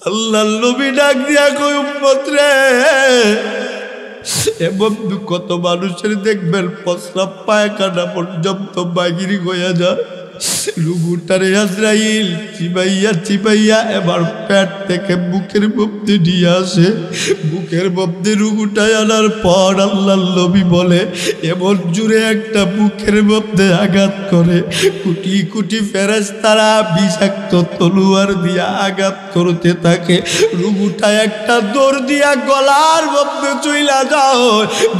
আল্লাহর নবী ডাক দিয়া কই উম্মত রে, এ বন্ধু কত মানুষের দেখবেন প্রস্রাব পায়খানা পর্যন্ত বাগিরি হইয়া যায়, রুগুটারে আজরাইল চিবাইয়া চিবাইয়া এবার পেট থেকে বুকের মধ্যে নিয়ে আসে। বুকের মধ্যে রুগুটায় আনার পর আল্লাহর নবী বলে এমন জুড়ে একটা বুকের মধ্যে আঘাত করে কোটি কোটি ফেরেশতারা বিষাক্ত তলোয়ার দিয়া আঘাত করতে থাকে। রুগুটায় একটা দৌড় দিয়া গলার মধ্যে চইলা যাও,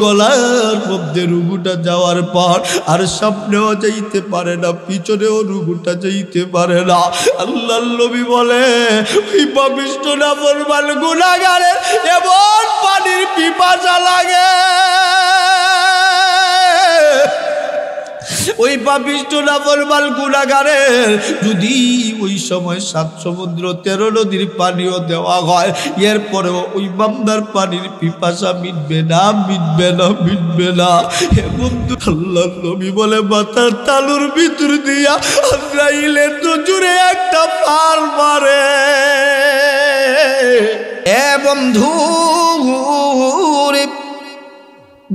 গলার মধ্যে রুগুটা যাওয়ার পর আর সামনেও যাইতে পারে না, পিছনেও রুগুটা যাইতে পারে না। আল্লাহর নবী বলে ওই পাপিষ্ঠ নাফরমান গুনাহগারের এমন পানির পিপাসা লাগে, ওই পাপিষ্ঠ নাফরমান গুনাহগারের যদি ওই সময় 7 সমুদ্র 13 নদীর পানিও দেওয়া হয়, এরপরেও ওই বান্দার পানির পিপাসা মিটবে না, মিটবে না, মিটবে না। হে বন্ধু, আল্লাহর নবী বলে মাথার তালুর ভিতর দিয়া আজরাইলে তো জুড়ে একটা পার মারে। এ বন্ধু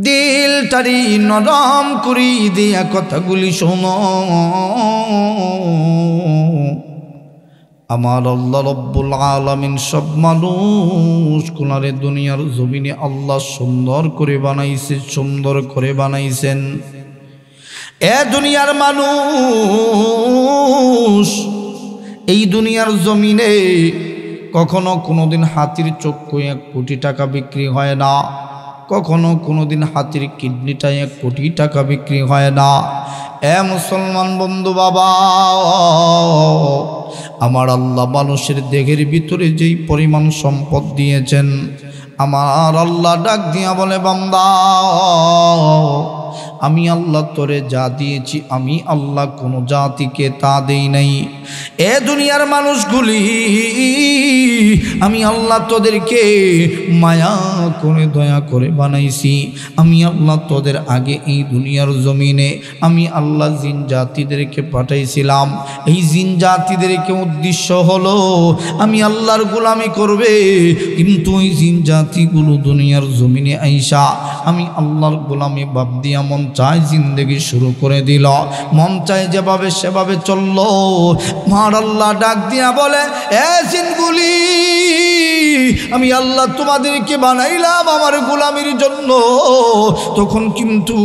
দিলটারি নরম করি দিয়া কথাগুলি শোনো। আমার আল্লাহ রব্বুল আলামিন সব মানুষ কোনারে দুনিয়ার জমিনে আল্লাহ সুন্দর করে বানাইছে, সুন্দর করে বানাইছেন। এ দুনিয়ার মানুষ এই দুনিয়ার জমিনে কখনো কোনোদিন হাতির চক্ষু 1 কোটি টাকা বিক্রি হয় না, কখনো কোনোদিন হাতির কিডনিটা 1 কোটি টাকা বিক্রি হয় না। এ মুসলমান বন্ধু বাবা, আমার আল্লাহ মানুষের দেহের ভিতরে যেই পরিমাণ সম্পদ দিয়েছেন, আমার আল্লাহ ডাক দিয়া বলে বান্দা আমি আল্লাহ তোরে যা দিয়েছি আমি আল্লাহ কোনো জাতিকে তা দেই নাই। এ দুনিয়ার মানুষগুলি আমি আল্লাহ তোদেরকে মায়া করে দয়া করে বানাইছি। আমি আল্লাহ তোদের আগে এই দুনিয়ার জমিনে আমি আল্লাহ জিন জাতিদেরকে পাঠাইছিলাম। এই জিন জাতিদেরকে উদ্দেশ্য হলো আমি আল্লাহর গোলামি করবে, কিন্তু ওই জিন জাতিগুলো দুনিয়ার জমিনে আইসা আমি আল্লাহর গোলামি বাদ দিয়া মন চায় জিন্দেগি শুরু করে দিল, মন চায় যেভাবে সেভাবে চলল। আমার আল্লাহ ডাক দিয়া বলে এ জিনগুলি আমি আল্লাহ তোমাদেরকে বানাইলাম আমার গোলামির জন্য, তখন কিন্তু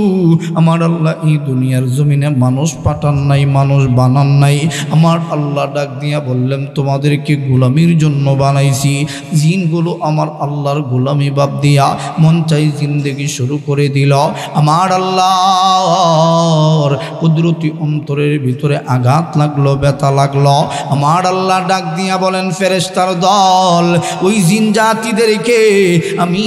আমার আল্লাহ এই দুনিয়ার জমিনে মানুষ পাঠান নাই, মানুষ বানান নাই। আমার আল্লাহ ডাক দিয়া বললেন তোমাদেরকে গোলামির জন্য বানাইছি। জিনগুলো আমার আল্লাহর গোলামি বাদ দিয়া মন চাই জিন্দেগি শুরু করে দিল। আমার আল্লাহর কুদরতি অন্তরের ভিতরে আঘাত লাগলো, ব্যথা লাগলো। আমার আল্লাহ ডাক দিয়া বলেন ফেরেশতার দল ওই জিন জাতিদেরকে আমি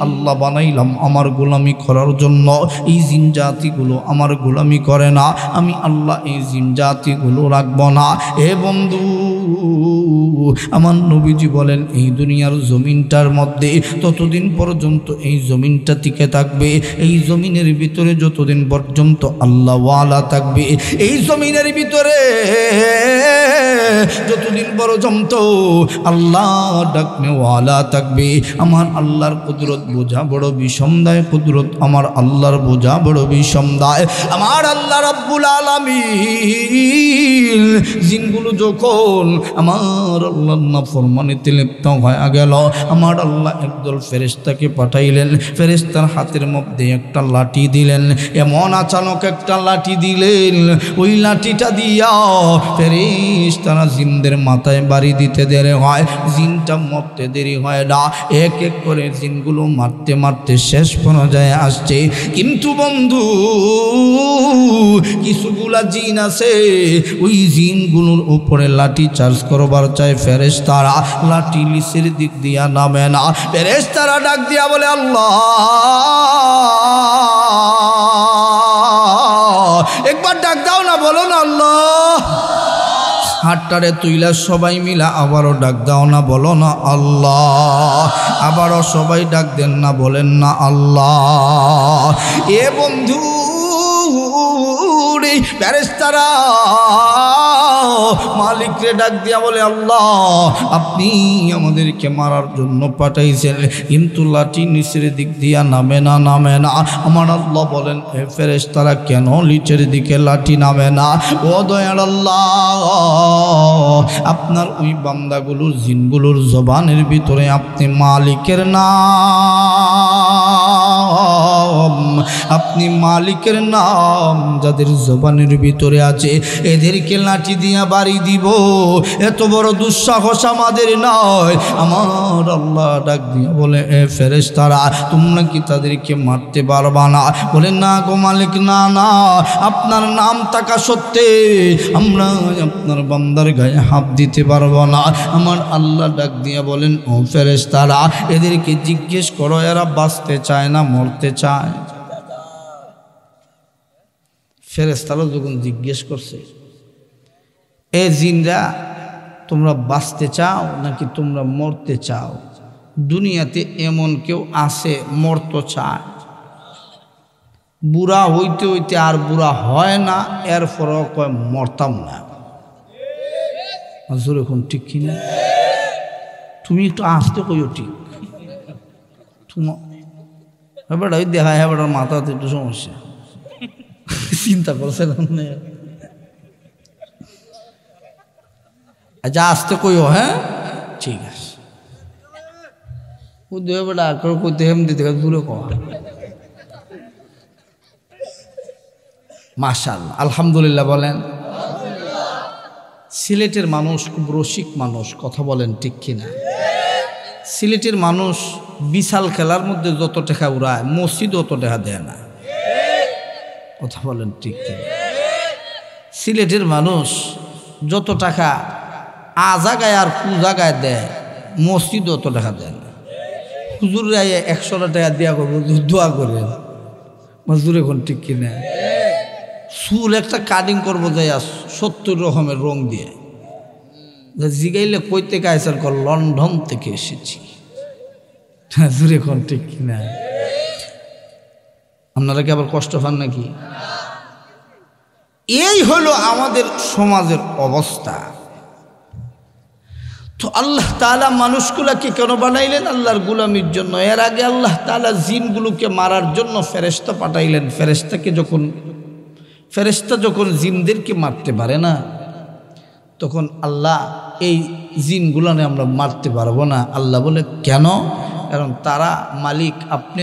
আল্লাহ বানাইলাম আমার গোলামি করার জন্য। এই জিন জাতিগুলো আমার গোলামি করে না, আমি আল্লাহ এই জিন জাতিগুলো রাখবো না। এ বন্ধু আমার নবীজি বলেন এই দুনিয়ার জমিনটার মধ্যে ততদিন পর্যন্ত এই জমিনটা টিকে থাকবে, এই জমিনের ভিতরে যতদিন পর্যন্ত আল্লাহ ওয়ালা থাকবে, এই জমিনের ভিতরে যতদিন পর্যন্ত আল্লাহ ডাকনে ওয়ালা থাকবে। আমার আল্লাহর কুদরত বোঝা বড় বিষমদায়, কুদরত আমার আল্লাহর বোঝা বড় বিষমদায়। আমার আল্লাহ রাব্বুল আলামিন জিনগুলো যখন আমার আল্লাহর নাফরমানিতে লিপ্ত হয়ে গেল, আমার আল্লাহ একদল ফেরেশতাকে পাঠাইলেন। ফেরেশতার হাতের মধ্যে একটা লাঠি দিলেন, এমন আচানক একটা লাঠি দিলেন, ওই লাঠিটা দিয়া ফেরেশতারা জিনদের মাথায় বাড়ি দিতে দেরি হয়, জিনটা মরতে দেরি হয় না। এক এক করে জিনগুলো মারতে মারতে শেষ পর্যায়ে আসছে। কিন্তু বন্ধু কিছুগুলা জিন আছে ওই জিনগুলোর উপরে লাঠি চার্জ করবার চায় ফেরেশতারা, লাঠি নিচের দিক দিয়া নামে না। ফেরেশতারা ডাক দিয়া বলে আল্লাহ একবার ডাক দাও না, বলো না আল্লাহ। হাতটারে তুইলা সবাই মিলা আবারও ডাক দাও না, বলো না আল্লাহ। আবারও সবাই ডাক দেন না, বলেন না আল্লাহ। এ বন্ধু ফেরেশতারা মালিক রে ডাক দিয়া বলে আল্লাহ আপনি আমাদেরকে মারার জন্য পাঠাইছেন, কিন্তু লাঠি নিচের দিক দিয়া নামে না। আমার আল্লাহ বলেন হে ফেরেশতারা কেন নিচের দিকে লাঠি নামে না? ও দয়াল আল্লাহ, আপনার ওই বান্দাগুলোর জিনগুলোর জবানের ভিতরে আপনি মালিকের নাম, আপনি মালিকের নাম যাদের জবানের ভিতরে আছে এদেরকে লাঠি দিয়া বাড়ি দিব, এত বড় দুঃসাহস আমাদের নয়। আমার আল্লাহ ডাক দিয়া বলে এ ফেরেশতারা তোমরা কি তাদেরকে মারতে পারবা না? বলে না গো মালিক, না না, আপনার নাম থাকা সত্ত্বে আমরা আপনার বান্দার গায়ে হাত দিতে পারবো না। আমার আল্লাহ ডাক দিয়া বলেন ও ফেরেশতারা এদেরকে জিজ্ঞেস করো এরা বাঁচতে চায় না মরতে চায়? ফেরেশতারা যখন জিজ্ঞেস করছে এ জিনরা তোমরা বাঁচতে চাও নাকি তোমরা মরতে চাও? দুনিয়াতে এমন কেউ আছে মরতে চায়, বুড়া হইতে হইতে আর বুড়া হয় না, এরপরও কয় মরতাম না। হুজুর এখন ঠিক কিনা? তুমি একটু আসতে কইও ঠিক তোমার এবার দেখা এবার মাথাতে একটু সমস্যা, চিন্তা করছে না। আচ্ছা আসতে কইও, হ্যাঁ ঠিক আছে। ও দেবে বেটা কইতে হেম দিতে দূরে কওয়া। মাশাআল্লাহ, আলহামদুলিল্লাহ বলেন। সিলেটের মানুষ খুব রসিক মানুষ, কথা বলেন ঠিক কিনা? সিলেটের মানুষ বিশাল খেলার মধ্যে যত টাকা উড়ায় মসজিদ অত টাকা দেয় না, কথা বলেন ঠিক কিনা? সিলেটের মানুষ যত টাকা আজাগায় আর পূজাগায় দেয় মসজিদ অত টাকা দেয় না। হুজুর 100 টাকা দেওয়া করবো, দোয়া করেন। মজদুর এখন ঠিক কিনা? চুল একটা কাটিং করবো যাই 70 রকমের রং দিয়ে, জিগাইলে কই থেকে আইসার কর লন্ডন থেকে এসেছি। জুড়ে এখন ঠিক কিনা? আপনারা কি আবার কষ্ট পান নাকি? এই হলো আমাদের সমাজের অবস্থা। তো আল্লাহ তাআলা মানুষগুলাকে কেন বানাইলেন? আল্লাহর গোলামির জন্য। এর আগে আল্লাহ তাআলা জিনগুলোকে মারার জন্য ফেরেশতা পাঠাইলেন। ফেরেশতা যখন জিনদেরকে মারতে পারে না, তখন আল্লাহ এই জিনগুলানে আমরা মারতে পারবো না। আল্লাহ বলে কেন? কারণ তারা মালিক আপনি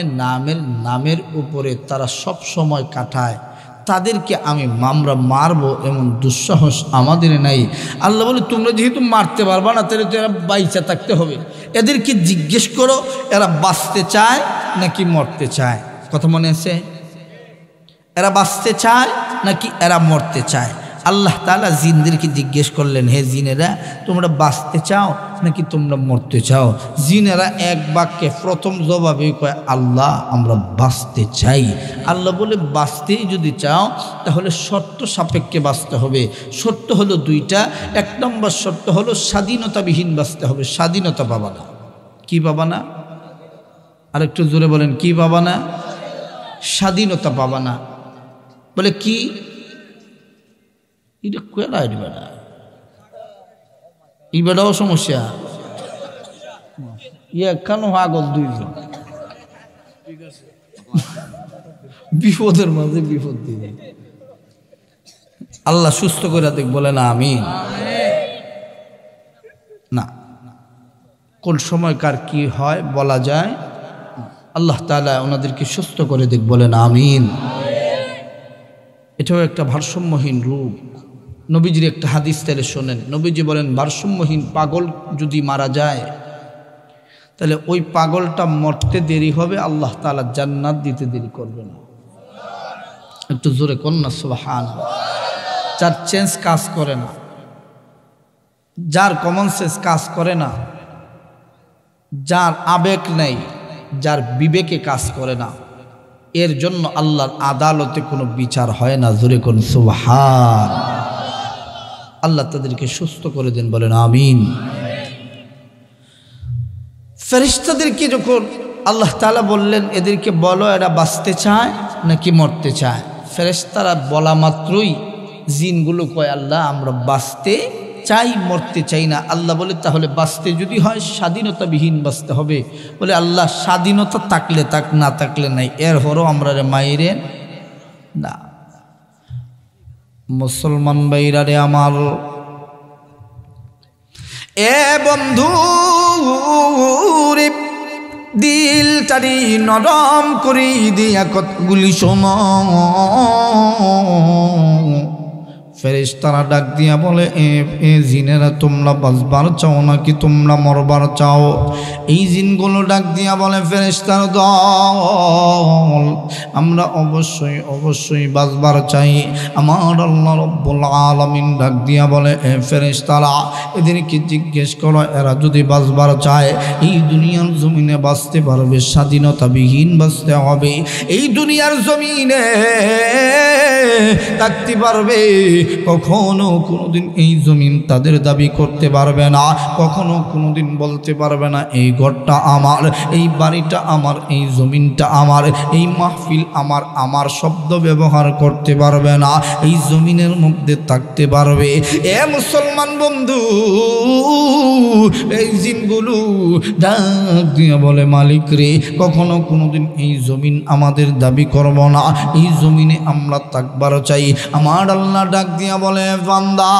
নামের উপরে তারা সব সময় কাটায়, তাদেরকে আমরা মারবো এমন দুঃসাহস আমাদের নাই। আল্লাহ বলে তোমরা যেহেতু মারতে পারবা না তাহলে তো এরা বাইচা থাকতে হবে, এদেরকে জিজ্ঞেস করো এরা বাঁচতে চায় নাকি মরতে চায়। কথা মনে আছে? এরা বাঁচতে চায় নাকি এরা মরতে চায়? আল্লাহ তাআলা জিনদেরকে জিজ্ঞেস করলেন হে জিনেরা তোমরা বাঁচতে চাও নাকি তোমরা মরতে চাও? জিনেরা এক বাক্যে প্রথম জবাবে কয় আল্লাহ আমরা বাঁচতে চাই। আল্লাহ বলে বাঁচতেই যদি চাও তাহলে শর্ত সাপেক্ষে বাঁচতে হবে। শর্ত হলো 2টা। 1 নম্বর শর্ত হলো স্বাধীনতাবিহীন বাঁচতে হবে। স্বাধীনতা পাবা না। কি পাবা না? আরেকটু জোরে বলেন, কি পাবা না? স্বাধীনতা পাবা না। বলে কি? এটা কেনা বেড়া, এই বেড়াও সমস্যা। কেন আগল 2জন বিপদের মাঝে বিপদ দিয়ে আল্লাহ সুস্থ করে দেখ, বলে না আমিন। না, কোন সময় কার কি হয় বলা যায়। আল্লাহ তাআলা ওনাদেরকে সুস্থ করে দেখ, বলে না আমিন। এটাও একটা ভারসাম্যহীন রূপ। নবীজির একটা হাদিস তাহলে শোনেন। নবীজি বলেন ভারসাম্যহীন পাগল যদি মারা যায় তাহলে ওই পাগলটা মরতে দেরি হবে, আল্লাহ তাআলা জান্নাত দিতে দেরি করবে না। একটু জোরে কন্যা সুবহানাল্লাহ। যার চেঞ্জ কাজ করে না, যার কমন সেন্স কাজ করে না, যার আবেগ নেই, যার বিবেকে কাজ করে না, এর জন্য আল্লাহর আদালতে কোনো বিচার হয় না। জোরে কোন সুবহান। আল্লাহ তাদেরকে সুস্থ করে দেন, বলেন আমিন। ফেরেশতাদেরকে যখন আল্লাহ তাআলা বললেন এদেরকে বলো এরা বাঁচতে চায় নাকি মরতে চায়, ফেরেশতারা বলা মাত্রই জিনগুলো কয় আল্লাহ আমরা বাঁচতে চাই, মরতে চাই না। আল্লাহ বলে তাহলে বাঁচতে যদি হয় স্বাধীনতাবিহীন বাঁচতে হবে। বলে আল্লাহ স্বাধীনতা থাকলে থাক, না থাকলে নাই, এর হরও আমরা রে মাইরে না। মুসলমান ভাইরা রে আমার, এ বন্ধু রে দিলটারি নরম করে দিয়া কতগুলি সময় ফেরেশতারা ডাক দিয়া বলে এ জিনেরা তোমরা বাঁচবার চাও নাকি তোমরা মরবার চাও? এই জিনগুলো ডাক দিয়া বলে ফেরেশতার দল আমরা অবশ্যই অবশ্যই বাঁচবার চাই। আমার আল্লাহ রব্বুল আলামিন ডাক দিয়া বলে এ ফেরেশতারা এদেরকে জিজ্ঞেস করো এরা যদি বাঁচবার চায় এই দুনিয়ার জমিনে বাঁচতে পারবে, স্বাধীনতাবিহীন বাঁচতে হবে, এই দুনিয়ার জমিনে থাকতে পারবে, কখনো কোনোদিন এই জমিন তাদের দাবি করতে পারবে না, কখনো কোনোদিন বলতে পারবে না এই ঘরটা আমার, এই বাড়িটা আমার, এই জমিনটা আমার, এই মাহফিল আমার, আমার শব্দ ব্যবহার করতে পারবে না, এই জমিনের মধ্যে থাকতে পারবে। এ মুসলমান বন্ধু এই জিনগুলো ডাক দিয়ে বলে মালিক রে কখনো কোনোদিন এই জমিন আমাদের দাবি করব না, এই জমিনে আমরা থাকবার চাই। আমার আল্লাহ ডাক দিয়া বলে বান্দা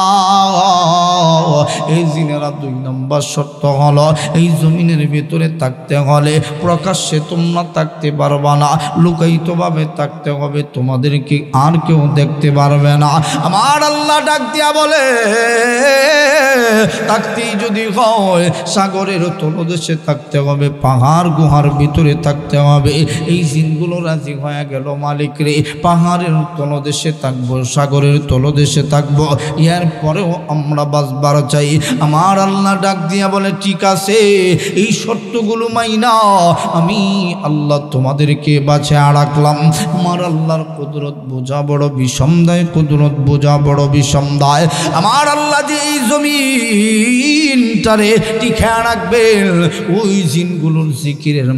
এই জিনেরা 2 নম্বর শর্ত হলো এই জমিনের ভিতরে থাকতে হলে প্রকাশ্যে তোমরা থাকতে পারবা না, লুকায়িতভাবে থাকতে হবে, তোমাদেরকে আর কেউ দেখতে পারবে না। আমার আল্লাহ ডাক দিয়া বলে থাকতেই যদি হয় সাগরের তলদেশে থাকতে হবে, পাহাড় গুহার ভিতরে থাকতে হবে। এই জিনগুলো রাজি হয়ে গেল মালিক রে পাহাড়ের তলদেশে থাকবো, সাগরের তলদেশে থাকবো, এর পরেও আমরা বাঁচবার চাই। আমার আল্লাহ ডাক দিয়া বলে ঠিক আছে এই শর্তগুলো মাইনা আমি আল্লাহ তোমাদেরকে বাঁচিয়ে রাখলাম। আমার আল্লাহর কুদরত বোঝা বড় বিষম দেয়, কুদরত বোঝা বড় বিষম দেয়। আমার আল্লাহ যে এই জমিনটারে টিকা রাখবেন ওই জিনগুলোর জিকিরের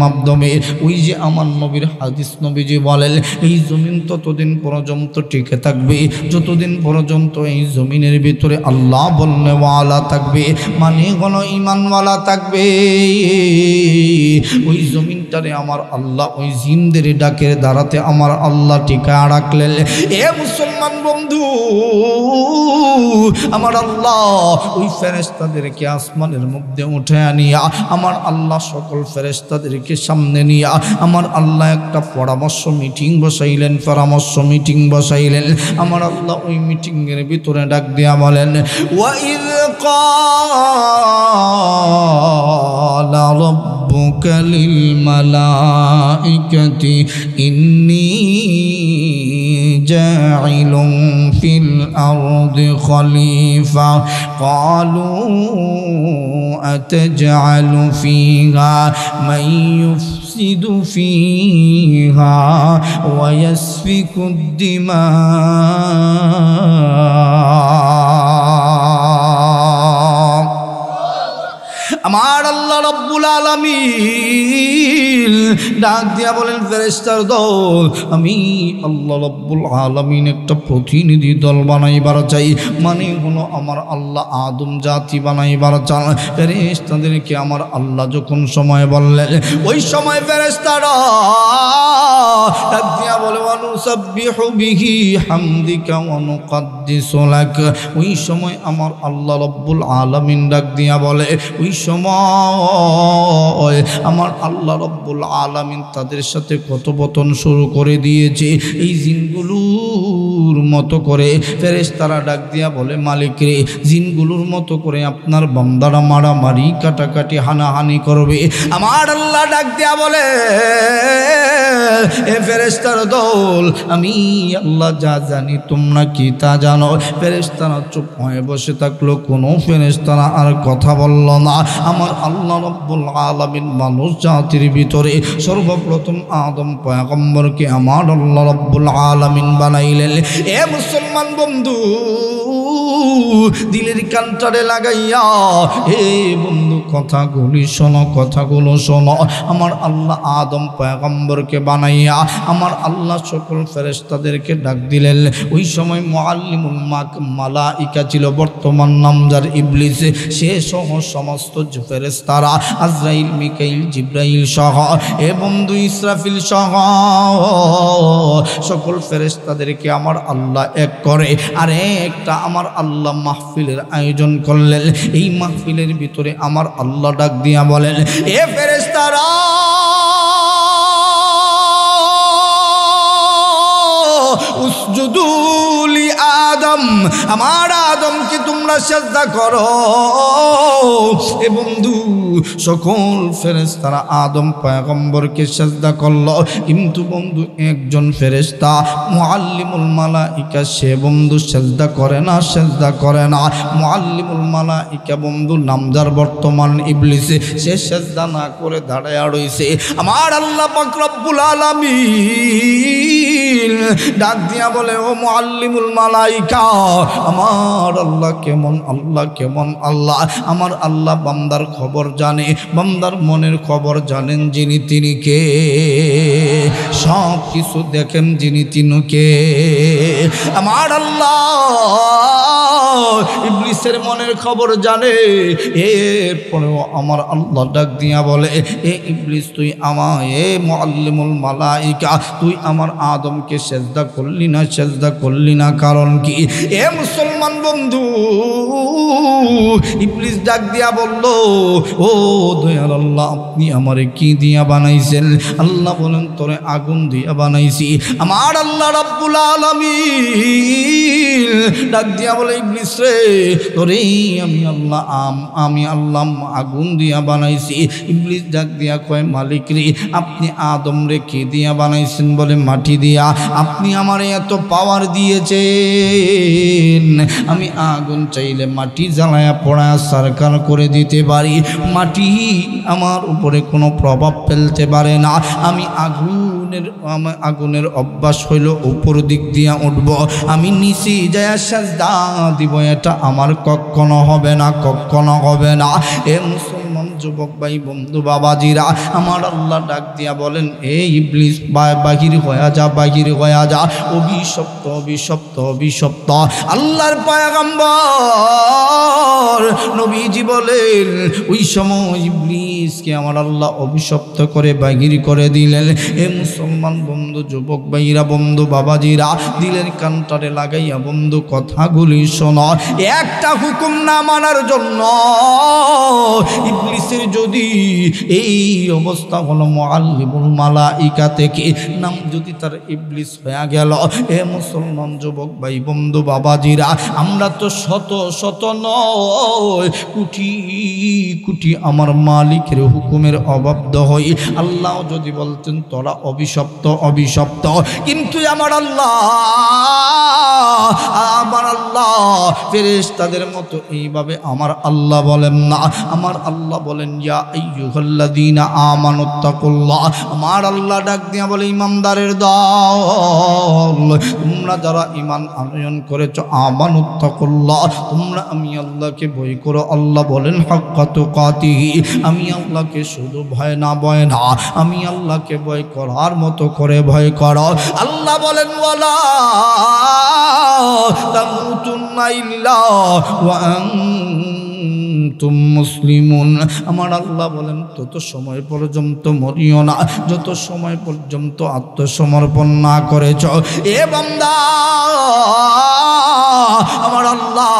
মাধ্যমে ওই যে আমার নবীর হাদিস নবীজি বলেন এই জমিন ততদিন পর্যন্ত টিকে থাকবে যতদিন পর্যন্ত এই জমিনের ভিতরে আল্লাহ বলনেওয়ালা থাকবে, মানে হলো ইমানওয়ালা থাকবে। ওই জমিনটারে আমার আল্লাহ ওই জিনদের ডাকের দ্বারাতে আমার আল্লাহ টিকা রাখলেন। এ মুসলমান বন্ধু আমার আল্লাহ ওই ফেরেশতাদেরকে আসমানের মধ্যে উঠে আনিয়া আমার আল্লাহ সকল ফেরেশতাদেরকে সামনে নিয়া আমার আল্লাহ একটা পরামর্শ মিটিং বসাইলেন। আমার আল্লাহ ওই মিটিংয়ের ভিতরে ডাক দিয়া বলেন ওয়াইয ক্বালা রাব্বুকা লিল মালাইকাতি ইন্নী জাইলুন ফিল আরদি খলিফা ক্বালু আতাজআলু ফিহা মান ইউফসিদু ফিহা ওয়া ইয়াসফিকু দিমা। আমার আল্লাহ রব্বুল আলামিন ডাক দিয়া বলেন ফেরেশতার দল আমি আল্লাহ রব্বুল আলামিন একটা প্রতিনিধি দল বানাইবার চাই, মানে হলো আমার আল্লাহ আদম জাতি বানাইবার চান। ফেরেশতাদেরকে আমার আল্লাহ যখন সময় বললেন ওই সময় ফেরেশতারা ডাক দিয়া বলে ওয়ানুসাব্বিহু বিহি হামদিকা ওয়া নুকাদ্দিসু লাক। ওই সময় আমার আল্লাহ রব্বুল আলামিন ডাক দিয়া বলে ওই সময় আমার আল্লাহ রব্বুল আলামিন তাদের সাথে কথোপকথন শুরু করে দিয়েছে এই জিনগুলোর মতো করে। ফেরেশতারা ডাক দিয়া বলে মালিক রে জিনগুলোর মতো করে আপনার বান্দারা মারামারি কাটাকাটি হানাহানি করবে। আমার আল্লাহ ডাক দিয়া বলে এ ফেরেশতার দল আমি আল্লাহ যা জানি তোমরা কি তা জানো। ফেরেশতারা চুপ হয়ে বসে থাকলো, কোনো ফেরেশতারা আর কথা বলল না। আমার আল্লাহ রব্বুল আলামিন মানুষ জাতির ভিতরে সর্বপ্রথম আদম পয়গম্বরকে আমার আল্লাহ রব্বুল আলামিন বানাইলেন। এ এ মুসলমান বন্ধু দিলের কানটারে লাগাইয়া হে বন্ধু কথাগুলি শোনো, কথাগুলো শোনো। আমার আল্লাহ আদম পয়গম্বরকে বানাইয়া আমার আল্লাহ সকল ফেরেশতাদেরকে ডাক দিলেন। ওই সময় মুআল্লিমুল মালাইকা ছিল, বর্তমান নাম যার ইবলিস, সে সহ সমস্ত ফেরেশতারা আজরাইল, মিকাইল, জিব্রাইল সহ এ বন্ধু ইসরাফিল সহ সকল ফেরেশতাদেরকে আমার আল্লাহ এক করে আর একটা আমার আল্লাহ মাহফিলের আয়োজন করলেন। এই মাহফিলের ভিতরে আমার আল্লাহ ডাক দিয়া বলেন, এ ফেরেশতারা উসজুদু লি আদম, আমার আদমকে তোমরা সিজদা করো। এ বন্ধু সকল ফেরেশতারা আদম পয়গম্বরকে সিজদা করলো, কিন্তু বন্ধু একজন ফেরেশতা মুআল্লিমুল মালাইকা সে বন্ধু সিজদা করে না, সিজদা করে না। মুআল্লিমুল মালাইকা বন্ধু নামদার বর্তমান ইবলিস, সে সিজদা না করে দাঁড়ায়া রইছে। আমার আল্লাহ পাক রব্বুল আলামিন ডাক দিয়া বলে, ও মুআল্লিমুল মালাইকা, আমার আল্লাহ কেমন, আল্লাহ কেমন আল্লাহ। আমার আল্লাহ বান্দার খবর জানে, বান্দার মনের খবর জানেন যিনি তিনি কে, সব কিছু দেখেন যিনি তিনি কে। আমার আল্লাহ ইবলিসের মনের খবর জানে। এরপরেও আমার আল্লাহ ডাক দিয়া বলে, এ ইবলিস তুই এ মুআল্লিমুল মালাইকা তুই আমার আদমকে সিজদা করলি না, সিজদা করলি না, কারণ কি? এ মুসলমান বন্ধু ইবলিস ডাক দিয়া বলল, ও দয়াল আল্লাহ, আপনি আমারে কি দিয়া বানাইছেন? আল্লাহ বলেন, তোরে আগুন দিয়া বানাইছি। আমার আল্লাহ রাব্বুল আলামিন ডাক দিয়া বলে, ইবলিস রে, তোরে আমি আল্লাহ আগুন দিয়া বানাইছি। ইবলিস ডাক দিয়া কয়, মালিক রে, আপনি আদম রে কি দিয়া বানাইছেন? বলে, মাটি দিয়া। আপনি আমার এত পাওয়ার দিয়েছেন, আমি আগুন চাইলে মাটি জ্বালায়া পড়ায়া সরকার করে দিতে পারি, মাটি আমার উপরে কোনো প্রভাব ফেলতে পারে না। আমি আগুনের অভ্যাস হইল উপর দিক দিয়া উঠব, আমি নিচে যায় সাজদা দিব, এটা আমার কখনো হবে না, কখনো হবে না। এ মুসলমান যুবক ভাই বন্ধু বাবাজিরা, আমার আল্লাহ ডাক দিয়া বলেন, এ ইবলিস বাহির হয়ে যা, বাহির হয়ে যা, অভিশপ্ত, অভিশপ্ত, অভিশপ্ত। আল্লাহর পয়গম্বর নবীজি বলেন, ওই সময় ইবলিসকে আমার আল্লাহ অভিশপ্ত করে বাহির করে দিলেন। এ মুসলমান বন্ধু যুবক ভাইরা বন্ধু বাবাজিরা, দিলের কানটারে লাগাইয়া বন্ধু কথাগুলি শোনো। একটা হুকুম না মানার জন্য ইবলিসের যদি এই অবস্থা হলো, মুআল্লিমুল মালাইকা থেকে নাম যদি তার ইবলিস হয়ে গেল। এ মুসলমান যুবক ভাই বন্ধু বাবাজিরা, আমরা তো শত শত নয়, কোটি কোটি আমার মালিকের হুকুমের অবাধ্য হই। আল্লাহ যদি বলতেন তোরা অভিশপ্ত, অভিশপ্ত, কিন্তু আমার আল্লাহ ফেরেশতাদের মতো এইভাবে আমার আল্লাহ বলেন না। আমার আল্লাহ বলেন, ইয়া আইয়ুহাল্লাযীনা আমানুত্তাকুল্লাহ। আমার আল্লাহ ডাক দিয়া বলে, ইমানদারের দল, তোমরা যারা ঈমান আনয়ন করেছো, আমানুত্তাকুল্লাহ, তোমরা আমি আল্লাহকে ভয় করো। আল্লাহ বলেন, হাক্কা তুকাতিহি, আমি আল্লাহকে শুধু ভয় না, ভয় না, আমি আল্লাহকে ভয় করার মতো করে ভয় করো। আল্লাহ বলেন, ওয়ালা তামুতুন্না ইল্লা ওয়া আনতুম মুসলিমুন। আমার আল্লাহ বলেন, তত সময় পর্যন্ত মরিও না যত সময় পর্যন্ত আত্মসমর্পণ না করেছ। এ বান্দা, আমার আল্লাহ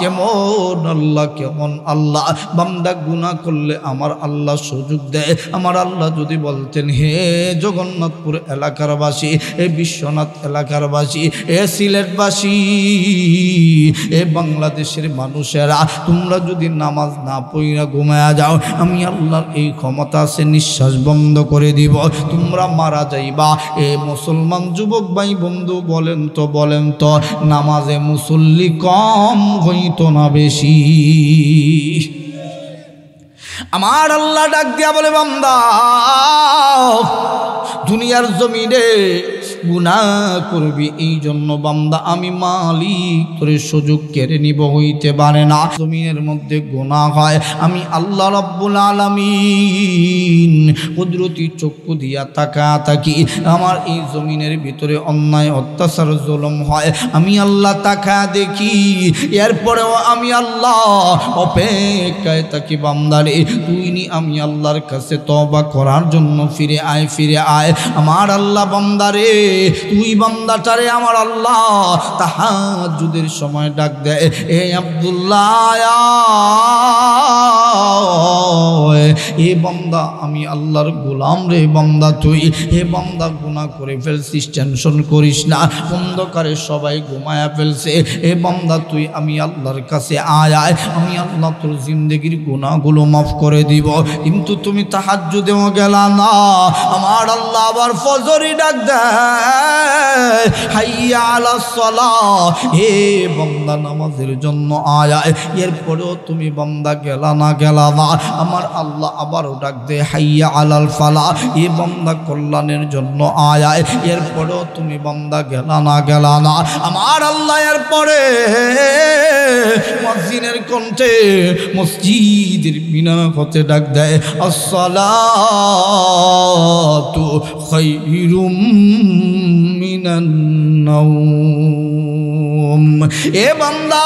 কেমন, আল্লাহ কেমন আল্লাহ। বান্দা গুনাহ করলে আমার আল্লাহ সুযোগ দেয়। আমার আল্লাহ যদি বলতেন, হে জগন্নাথপুর এলাকারবাসী, এ বিশ্বনাথ এলাকারবাসী, এ সিলেটবাসী, এ বাংলাদেশের মানুষেরা, তোমরা যদি নামাজ না পড়িয়া ঘুমায়া যাও, আমি আল্লাহর এই ক্ষমতা আছে, নিঃশ্বাস বন্ধ করে দিব, তোমরা মারা যাইবা। এ মুসলমান যুবক ভাই বন্ধু, বলেন তো, বলেন তো, নামাজে মুসল্লি কম হইতো না বেশি? আমার আল্লাহ ডাক দিয়া বলে, বান্দা, দুনিয়ার জমিনে গুনাহ করবি, এই জন্য বান্দা আমি মালিক তোর সুযোগ কেড়ে নিব, হইতে পারে না। জমিনের মধ্যে গুনাহ হয়, আমি আল্লাহ রাব্বুল আলামিন কুদরতি চক্ষু দিয়া তাকাতাকি, আমার এই জমিনের ভিতরে অন্যায় অত্যাচার জুলুম হয়, আমি আল্লাহ তাকা দেখি, এরপরেও আমি আল্লাহ অপেক্ষায় থাকি বান্দারে তুই নি আমি আল্লাহর কাছে তওবা করার জন্য ফিরে আয়, ফিরে আয় আমার আল্লাহ। বান্দারে তুই বান্দাটারে আমার আল্লাহ তাহাজ্জুদের সময় ডাক দেয়, এ আব্দুল্লাহ এ বান্দা আমি আল্লাহর গোলাম রে বান্দা তুই, হে বান্দা গুনাহ করে ফেলছিস, টেনশন করিস না, অন্ধকারে সবাই ঘুমায়া ফেলছে, এ বান্দা তুই আমি আল্লাহর কাছে আয় আয়, আমি আল্লাহ তোর জিন্দেগির গুনাহগুলো মাফ করে দিব। কিন্তু তুমি তাহাজ্জুদেও গেলা না, আমার আল্লাহ আবার ফজরে ডাক দেয়, হাইয়া আলাস সালাহ, হে বান্দা নামাজের জন্য আয় আয়, এরপরেও তুমি বান্দা গেলা না, গেলা না, আমার আল্লাহ আবারও ডাক দেয়, হাইয়া আলাল ফালাহ, এ বান্দা কল্যাণের জন্য আয় আয়, এরপরেও তুমি বান্দা গেলা না, গেলা না, আমার আল্লাহ এরপরে মুয়াজ্জিনের কণ্ঠে মসজিদের মিনার হতে ডাক দেয়, আসসালাতু খায়রুম মিনান নাওম। এ বান্দা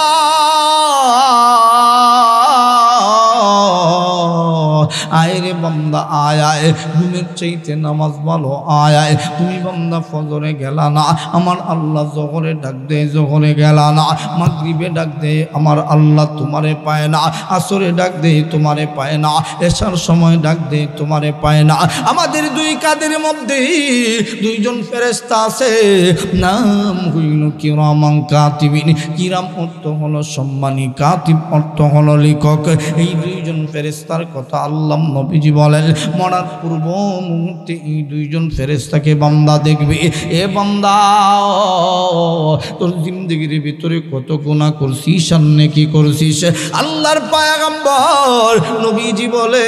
আয় রে বান্দা আয় আয়, ঘুমের চাইতে নামাজ ভালো, আয় আয়, তুমি বান্দা ফজরে গেলা না, আমার আল্লাহ জোহরে ডাক দে, জোহরে গেলা না, মাগরিবে ডাক দে, আমার আল্লাহ তোমারে পায় না, আসরে ডাক দে তোমারে পায় না, এশার সময় ডাক দে তোমারে পায় না। আমাদের দুই কাদের মধ্যে দুইজন ফেরেশতা আছে, নাম হইল কিরামান কাতিবিন, কিরাম অর্থ হলো সম্মানী, কাতিব অর্থ হলো লেখক। এই দুইজন ফেরেশতার কথা আল্লাহ নবীজি বলেন, মরার পূর্ব মুহূর্তে এই দুইজন ফেরেশতাকে বান্দা দেখবে, এ বান্দা তোর জিন্দেগির ভিতরে কত গুনাহ করছিস, সামনে কি করছিস। আল্লাহর পয়গম্বর নবীজি বলে,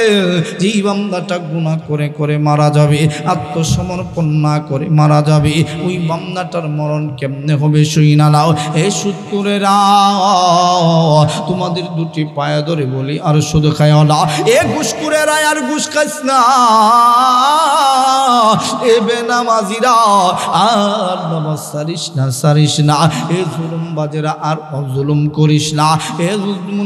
যেই বান্দাটা গুনাহ করে করে মারা যাবে, আত্মসমর্পণ না করে মারা যাবে, ওই বান্দাটার মরণ কেমনে হবে শুইনা নাও। এ সুদকুরেরা তোমাদের দুটি পায়ে ধরে বলি, আর শুধু খায় না, এ ঘুষকুরেরা আর ঘুষ খাইস না, এ বেনামাজিরা আর নামাজ সারিস না, সারিস না, এ জুলুমবাজেরা আর অজুলুম করিস না। এ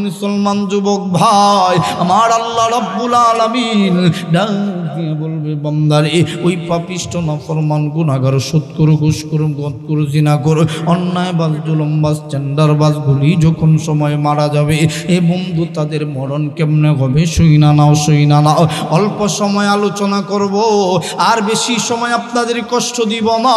মুসলমান যুবক ভাই, আমার আল্লাহ রাব্বুল আলামিন ডাক দিয়ে বলবে, বান্দারে ওই পাপিষ্ট নাফরমান গুনাহগার, সুদখোর, ঘুষখোর, গদখোর, জিনাখোর, অন্যায়বাজ, জুলুমবাজ, টেন্ডারবাজ গুলি যখন সময় মারা যাবে, এ বন্ধু তাদের মরণ কেমনে হবে শুইনা নাও, শুইনা নাও। অল্প সময় আলোচনা করব, আর বেশি সময় আপনাদের কষ্ট দিব না।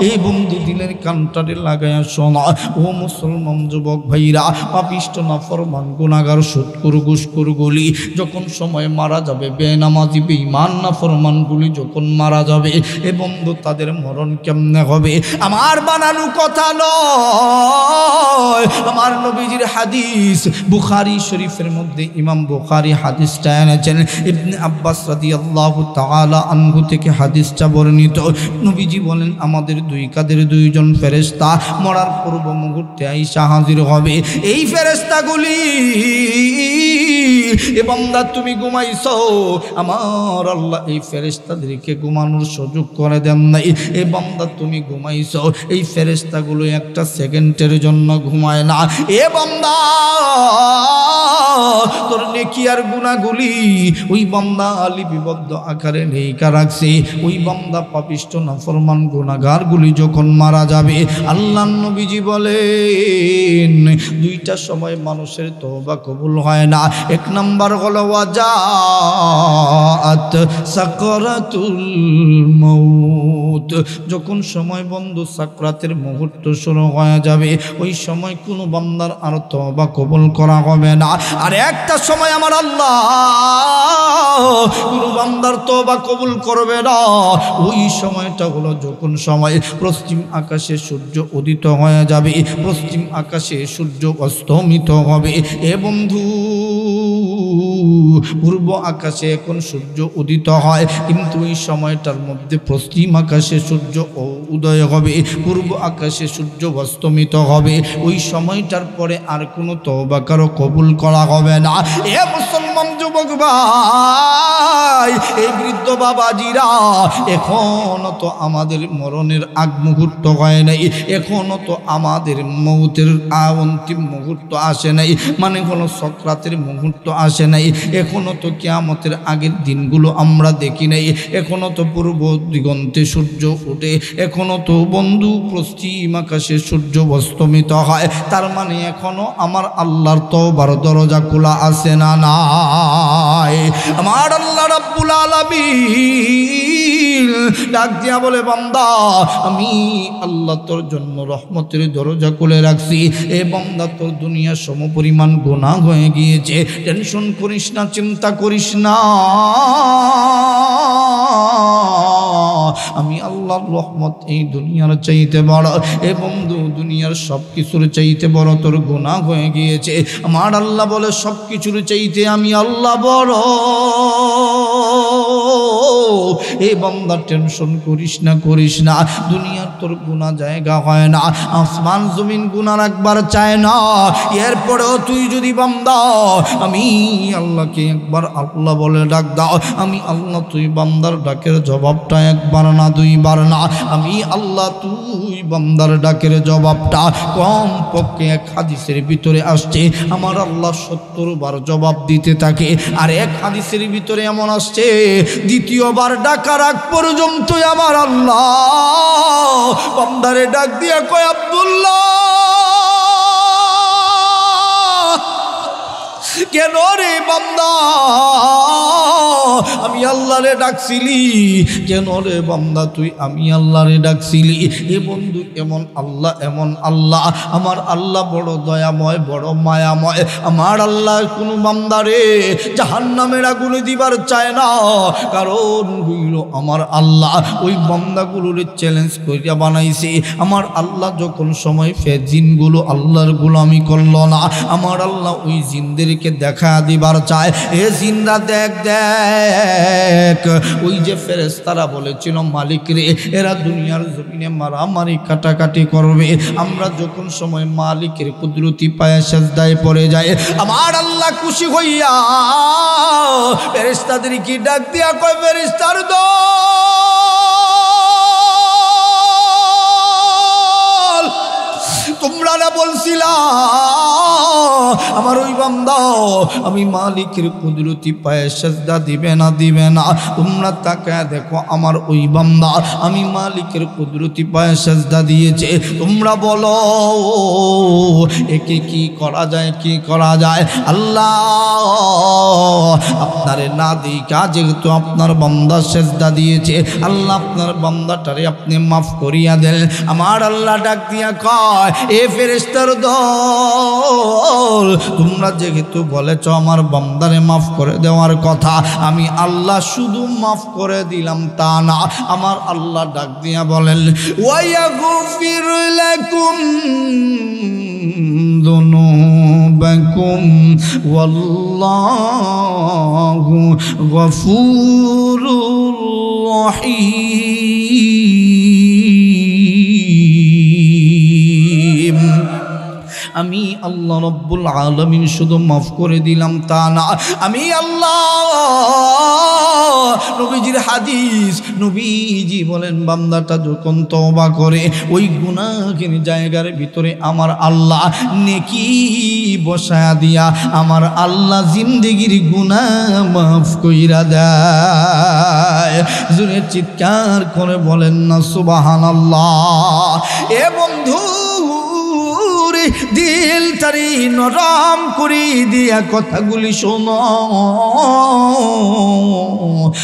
এই বন্ধু দিলের কানটারে লাগায়া শোনা, ও মুসলমান যুবক ভাইরা, পাপিষ্ট নাফরমান গুনাহগার, সুদখোর, ঘুষখোর গুলি যখন সময় মারা যাবে, বেনামাজি বেঈমান নাফরমান গুলি যখন মারা যাবে, এ বন্ধু তাদের মরণ কেমনে হবে আমার বানানো কথা নয়, আমার নবীজির হাদিস। বুখারী শরীফের মধ্যে ইমাম বুখারী হাদিসটা এনেছেন, ইবনে আব্বাস রাদিয়াল্লাহু তাআলা আনহু থেকে হাদিসটা বর্ণিত। নবীজি বলেন, আমাদের দুই কাদের দুইজন ফেরেশতা মরার পূর্ব মুহূর্তে আইসা হাজির হবে। এই ফেরেশতাগুলি, এ বান্দা তুমি ঘুমাইছো, আমার আল্লাহ এই ফেরেশতাদেরকে ঘুমানোর সুযোগ করে দেন নাই। এ বান্দা তুমি ঘুমাইছো, এই ফেরেশতাগুলো একটা সেকেন্ডের জন্য ঘুমায় না। এ বান্দা তোর নেকি আর গুনাহগুলি ওই বান্দা লিপিবদ্ধ আকারে লেখা রাখছে। ওই বান্দা পাপিষ্ট নাফরমান গুনাহগারগুলি যখন মারা যাবে, আল্লাহর নবীজি বলেন, দুইটা সময় মানুষের তওবা কবুল হয় না। এক নাম্বার হলো ওয়াজাত সাকরাতুল মউত, যখন সময় বন্ধু সাকরাতের মুহূর্ত শুরু হয়ে যাবে, ওই সময় কোনো বান্দার আর তওবা কবুল করা হবে না। আর একটা সময় আমার আল্লাহ কোনো বান্দার তওবা কবুল করবে না, ওই সময়টা হলো যখন সময় পশ্চিম আকাশে সূর্য উদিত হয়ে যাবে, পশ্চিম আকাশে সূর্য অস্তমিত হবে। এ বন্ধু পূর্ব আকাশে এখন সূর্য উদিত হয়, কিন্তু এই সময়টার মধ্যে পশ্চিম আকাশে সূর্য উদয় হবে, পূর্ব আকাশে সূর্য অস্তমিত হবে। ওই সময়টার পরে আর কোনো তওবা কারো কবুল করা হবে না। এ মুসলমান যুবক ভাই, এই বৃদ্ধ বাবাজিরা, এখনো তো আমাদের মরণের আগ মুহূর্ত হয় নাই, এখনো তো আমাদের মৌতের অন্তিম মুহূর্ত আসে নাই, মানে কোনো সক্রাতের মুহূর্ত আসে নাই, এখনো তো কিয়ামতের আগের দিনগুলো আমরা দেখি নাই, এখনো তো পূর্ব দিগন্তে সূর্য ওঠে, এখনো তো বন্ধু পশ্চিম আকাশে সূর্য অস্তমিত হয়। তার মানে এখনো আমার আল্লাহর তওবার দরজা খোলা আছে না নাই? আমার আল্লাহ রাব্বুল আলামিন ডাক দিয়া বলে, বান্দা আমি আল্লাহ তোর জন্য রহমতের দরজা খুলে রাখছি। এ বান্দা, তোর দুনিয়া সমপরিমাণ গুনাহ হয়ে গিয়েছে, টেনশন করিস না, চিন্তা করিস না, আমি আল্লাহর রহমত এই দুনিয়ার চাইতে বড়। এ বন্ধু, দুনিয়ার সব কিছুর চাইতে বড় তোর গুনাহ হয়ে গিয়েছে। আমার আল্লাহ বলে, সব কিছুর চাইতে আমি আল্লাহ বড়। এই বান্দা টেনশন করিস না, করিস না, দুনিয়ার তোর গুনাহ জায়গা হয় না, আসমান জমিন গুনাহ রাখবার চায় না। এরপরেও তুই যদি বান্দা আমি আল্লাহকে একবার আল্লাহ বলে ডাক দাও, আমি আল্লাহ, তুই বান্দার ডাকের জবাবটা একবার না, দুইবার না, আমি আল্লাহ, তুই বান্দার ডাকের জবাবটা কম পক্ষে এক হাদিসের ভিতরে আসছে আমার আল্লাহ 70 বার জবাব দিতে থাকে। আর এক হাদিসের ভিতরে এমন আসছে, দ্বিতীয়বার ডাকার আগ পর্যন্ত আমার আল্লাহ বান্দারে ডাক দিয়া কয়, আব্দুল্লাহ, কেন রে বান্দা আমি আল্লাহরে ডাকছিলি? কেন রে বান্দা তুই আমি আল্লাহরে ডাকছিলি? এ বন্ধু, এমন আল্লাহ, এমন আল্লাহ, আমার আল্লাহ বড় দয়াময়, বড় মায়াময়। আমার আল্লাহ কোনো বান্দারে জাহান্নামের আগুনে দিবার চায় না, কারণ হইল আমার আল্লাহ ওই বান্দাগুলোরে চ্যালেঞ্জ করিয়া বানাইছে। আমার আল্লাহ যখন সময় জিনগুলো আল্লাহর গোলামি করল না, আমার আল্লাহ ওই জিনদেরকে দেখা দিবার চায়, এ জিনরা দেখ দেখ, ওই যে ফেরেশতারা বলেছিল মালিক রে, এরা দুনিয়ার জমিনে মারামারি কাটাকাটি করবে, আমরা যখন সময় মালিকের কুদরতি পায়ে সেজদায় পড়ে যায়, আমার আল্লাহ খুশি হইয়া ফেরেশতাদের কি ডাক দিয়া কয়, ফেরেশতার দল, তোমরা না বলছিলা আমার ওই বান্দা আমি মালিকের কুদরতি পায়ে সেজদা দিবে না, দিবে না, তোমরা তাকায় দেখো আমার ওই বান্দা আমি মালিকের কুদরতি পায়ে সেজদা দিয়েছে, তোমরা বলো একে কি করা যায়, কি করা যায়? আল্লাহ আপনারে না দেখা যেহেতু আপনার বান্দা সেজদা দিয়েছে, আল্লাহ আপনার বান্দাটারে আপনি মাফ করিয়া দেন। আমার আল্লাহ ডাক দিয়া কয়, এ ফেরেশতার দল, তোমরা যেহেতু বলেছ আমার বান্দারে মাফ করে দেওয়ার কথা, আমি আল্লাহ শুধু মাফ করে দিলাম তা না, আমার আল্লাহ ডাক দিয়া বলেন, ওয়ায়াগফির লাকুম যুনুবাকুম ওয়াল্লাহু গফুরুর রহিম। আমি আল্লাহ রব্বুল আলামিন শুধু মাফ করে দিলাম তা না, আমি আল্লাহ, নবীজির হাদিস, নবীজি বলেন বান্দাটা যখন তওবা করে ওই গুনাহগার জায়গার ভিতরে আমার আল্লাহ নেকি বসায়া দিয়া আমার আল্লাহ জিন্দেগির গুনাহ মাফ কইরা দেয়। জোরে চিৎকার করে বলেন না সুবহানাল্লাহ। এ বন্ধু, দিল তারি নরম করি দিয়া কথাগুলি শোনো,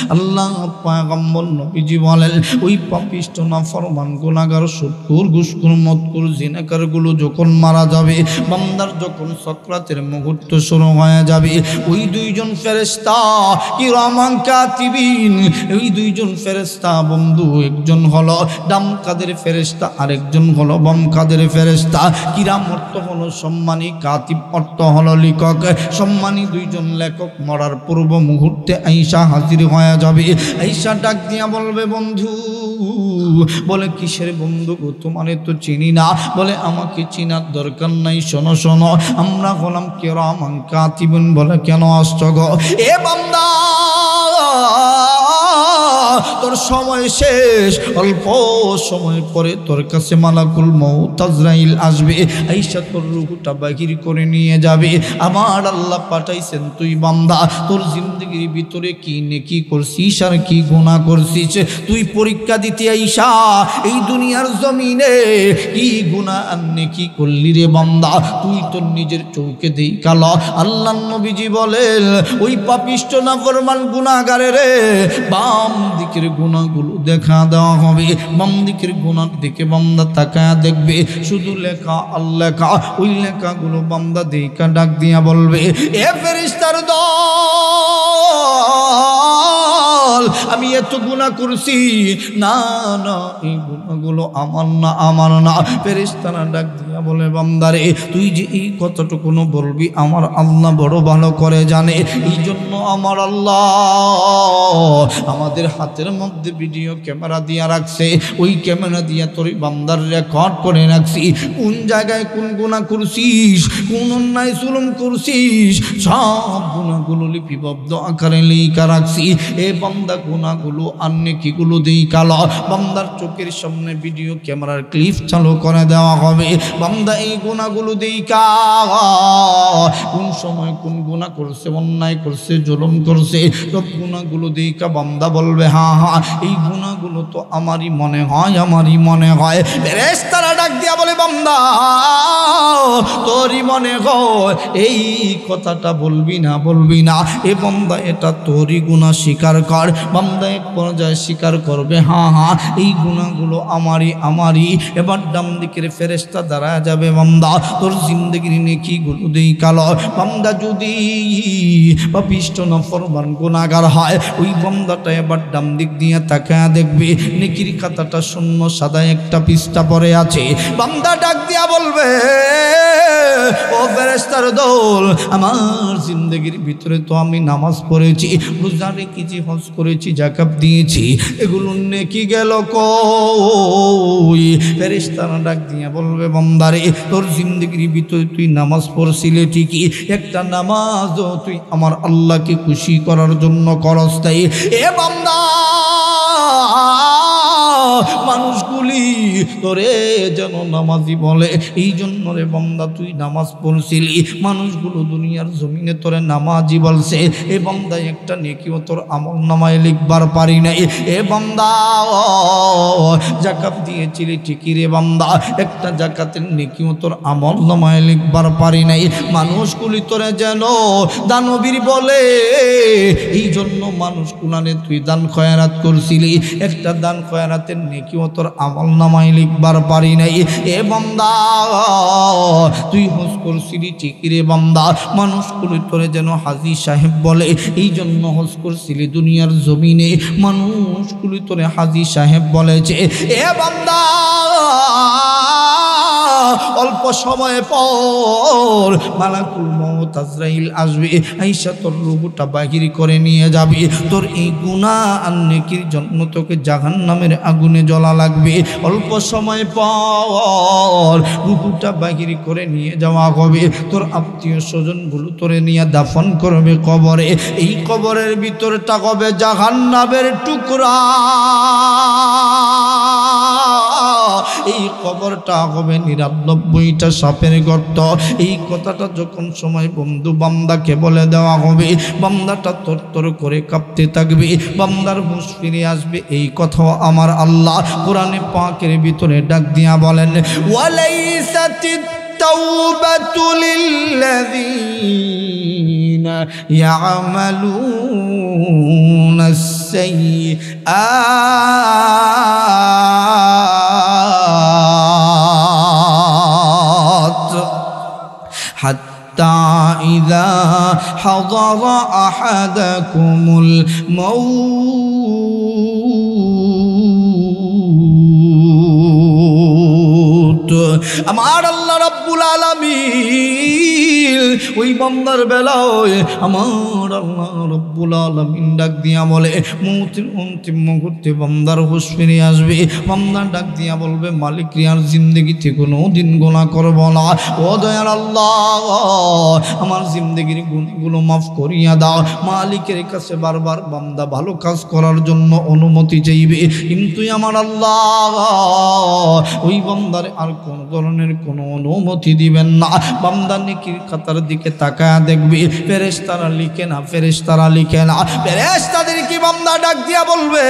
আল্লাহ পয়গম্বর নবীজি বলেন ওই পাপিষ্ট নাফরমান গুনাহগার সুদখোর ঘুষখোর মদখোর জিনাকার গুলো যখন মারা যাবে বান্দার যখন সাকরাতের মুহূর্ত শুরু হয়ে যাবে ওই দুইজন ফেরেশতা কিরামান কাতিবিন ওই দুইজন ফেরেশতা বন্ধু একজন হলো ডাম কাদের ফেরেশতা আরেকজন হলো বাম কাদের ফেরেশতা কিরাম অর্থ হলো সম্মানী কাতিব অর্থ হলো লেখক সম্মানী দুইজন লেখক মরার পূর্ব মুহূর্তে আয়েশা হাজির হয়ে যাবে আয়েশা ডাক দিয়া বলবে বন্ধু বলে কিসের বন্ধু গো তোমারে তো চিনি না বলে আমাকে চিনার দরকার নাই শোনো শোনো আমরা হলাম কিরামান কাতিবুন বলে কেন আসছো গো এ বান্দা তোর সময় শেষ অল্প সময় পরে তোর কাছে মালাকুল মউত আজরাইল আসবে আয়েশা তোর রূহটা বাহির করে নিয়ে যাবে আমার আল্লাহ পাঠাইছেন তুই বান্দা তোর জিন্দেগির ভিতরে কি নেকি করছিস আর কি গুনাহ করছিস তুই পরীক্ষা দিতে আয়েশা এই দুনিয়ার জমিনে কি গুনাহ আর নেকি করলি রে বান্দা তুই তোর নিজের চোখে দেখালো আল্লাহর নবীজি বলেন ওই পাপিষ্ট নাফরমান গুনাহগারে রে বাম দিকের গুনাহগুলো দেখা দেওয়া হবে বাম দিকের গুনার দিকে বান্দা তাকায়া দেখবে শুধু লেখা আল্লাহ লেখা ওই লেখাগুলো বান্দা দেখা ডাক দিয়া বলবে এ ফেরেশতার দল আমি এত গুনাহ করছি না না এই গুনাহগুলো আমার না ফেরেশতারা ডাক দিয়া বলে বান্দারে তুই যে এই কতটুকু বলবি আমার আল্লাহ বড় ভালো করে জানে এই জন্য আমার আল্লাহ আমাদের হাতের মধ্যে ভিডিও ক্যামেরা দিয়া রাখছে ওই ক্যামেরা দিয়া তোর বান্দার রেকর্ড করে রাখছি কোন জায়গায় কোন গুনাহ করছিস কোন অন্যায় জুলুম করছিস সব গুনাহগুলো লিপিবদ্ধ আকারে লেখা রাখছি এ বান্দা গুনাহগুলো আর নেকিগুলো দেখালো বান্দার চোখের সামনে ভিডিও ক্যামেরার ক্লিপ চালু করে দেওয়া হবে বান্দা এই গুনাহগুলো দেখা কোন সময় কোন গুনাহ করছে অন্যায় করছে জুলুম করছে সব গুনাহগুলো দেখা বান্দা বলবে হ্যাঁ হ্যাঁ এই গুনাহগুলো তো আমারই মনে হয় ফেরেশতারা ডাক দিয়া বলে বান্দা তোরই মনে হয় এই কথাটা বলবি না এ বান্দা এটা তোরই গুনাহ স্বীকার কর বান্দা এক পর্যায়ে স্বীকার করবে হ্যাঁ হ্যাঁ এই গুনাহগুলো আমারই এবার ডান দিকের ফেরেশতা দাঁড়ায় যাবে বান্দা তোর জিন্দেগির নেকিগুলো দেখালো বান্দা যদি পাপিষ্ট নাফরমান গুনাহগার হয় ওই বান্দাটা এবার ডান দিক দিয়ে তাকায়া দেখবে নেকির খাতাটা শূন্য সাদা একটা পৃষ্ঠা পড়ে আছে বান্দা ডাক দিয়া বলবে ও ফেরেশতার দল আমার জিন্দেগির ভিতরে তো আমি নামাজ পড়েছি রোজা রেখেছি হজ করেছি যাকাত দিয়েছি এগুলো নেকি গেল কই ফেরেশতারা ডাক দিয়া বলবে বান্দারে তোর জিন্দেগির ভিতরে তুই নামাজ পড়ছিলি ঠিকই একটা নামাজও তুই আমার আল্লাহকে খুশি করার জন্য করস তাই এ বান্দা মানুষগুলি তোরে যেন নামাজি বলে এই জন্য রে বান্দা তুই নামাজ পড়ছিলি মানুষগুলো দুনিয়ার জমিনে তোরে নামাজি বলছে এ বান্দা একটা নেকিও তোর আমল নামায় লিখবার পারি নাই এ বান্দা যাকাত দিয়েছিলি ঠিকই রে বান্দা একটা যাকাতের নেকিও তোর আমল নামায় লিখবার পারি নাই মানুষগুলি তোরে যেন দানবীর বলে এই জন্য মানুষগুলানে তুই দান খয়রাত করছিলি একটা দান খয়রাতের নেকিও তোর আমল নামায় লিখবার পারি নাই এ বান্দা তুই হজ করছিলি ঠিকই রে বান্দা মানুষগুলি তোরে যেন হাজী সাহেব বলে এই জন্য হজ করছিলি দুনিয়ার জমিনে মানুষগুলি তোরে হাজী সাহেব বলেছে এ বান্দা অল্প সময় পর মালাকুল মউত আজরাইল আসবে আয়েশা তোর রূহটা বাহির করে নিয়ে যাবে তোর এই গুনাহ আর নেকির জন্য তোকে জাহান্নামের আগুনে জ্বলা লাগবে অল্প সময় পর রূহটা বাহির করে নিয়ে যাওয়া হবে তোর আত্মীয় স্বজনগুলো তোরে নিয়ে দাফন করবে কবরে এই কবরের ভিতরটা হবে জাহান্নামের টুকরা এই কবরটা হবে ৯৯টা সাপের গর্ত এই কথাটা যখন সময় বন্ধু বান্দাকে বলে দেওয়া হবে বান্দাটা তরতর করে কাঁপতে থাকবে বান্দার হুঁশ ফিরে আসবে এই কথাও আমার আল্লাহ কোরআনে পাকের ভিতরে ডাক দিয়া বলেন ওয়ালাইসাতিত তাওবাতু লিল্লাযীনা ইয়ামালুনাস السيئات حتى إذا حضر أحدكم الموت আমার আল্লাহ রাব্বুল আলামিন ওই বান্দার বেলায় আমার আল্লাহ রাব্বুল আলামিন ডাক দিয়া বলে, মৌতের অন্তিম মুহূর্তে বান্দার হুঁশ ফিরে আসবে। বান্দা ডাক দিয়া বলবে, মালিক রে আর জিন্দেগিতে কোনো দিন গুনাহ করব না, ও দয়াল আল্লাহ আমার জিন্দেগির গুনাহগুলো মাফ করিয়া দাও। মালিকের কাছে বারবার বান্দা ভালো কাজ করার জন্য অনুমতি চাইবে, কিন্তু আমার আল্লাহ ওই বান্দার আর কোন ধরনের কোনো অনুমতি দিবেন না। বান্দা নেকির খাতার দিকে তাকায়া দেখবে, ফেরেশতারা লিখে না, ফেরেশতারা লিখে না। ফেরেশতাদেরকে বান্দা ডাক দিয়া বলবে,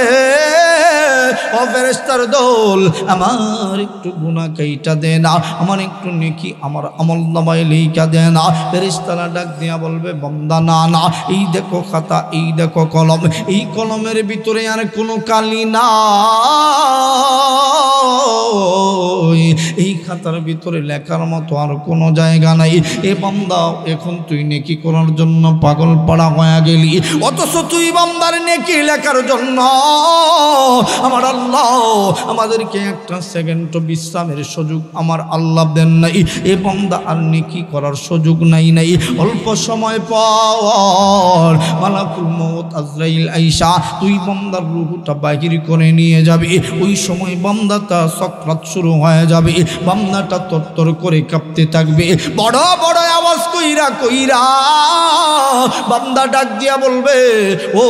ও ফেরেশতার দল, আমার একটু গুনাহ কাইটা দে না, আমার একটু নেকি আমার আমলনামায় লিখা দে না। ফেরেশতারা ডাক দিয়া বলবে, বান্দা না না, এই দেখো খাতা, এই দেখো কলম, এই কলমের ভিতরে আর কোনো কালি না, এই খাতার ভিতরে লেখার মতো আর কোনো জায়গা নাই। এ বান্দা এখন তুই নেকি করার জন্য পাগল পাড়া হয়ে গেলি, অথচ তুই বান্দার নেকি লেখার জন্য আমার আল্লাহ আমাদেরকে একটা সেকেন্ড বিশ্রামের সুযোগ আমার আল্লাহ দেন নাই। এ বান্দা আর নেকি করার সুযোগ নাই। অল্প সময় পর মালাকুল মউত আজরাইল আইসা তুই বান্দার রূহটা বাহির করে নিয়ে যাবে। ওই সময় বান্দাটা সাকরাত শুরু হয়ে যাবে, বান্দাটা তরতর করে কাঁপতে থাকবে, বড় বড় আওয়াজ কইরা কইরা বান্দা ডাক দিয়া বলবে, ও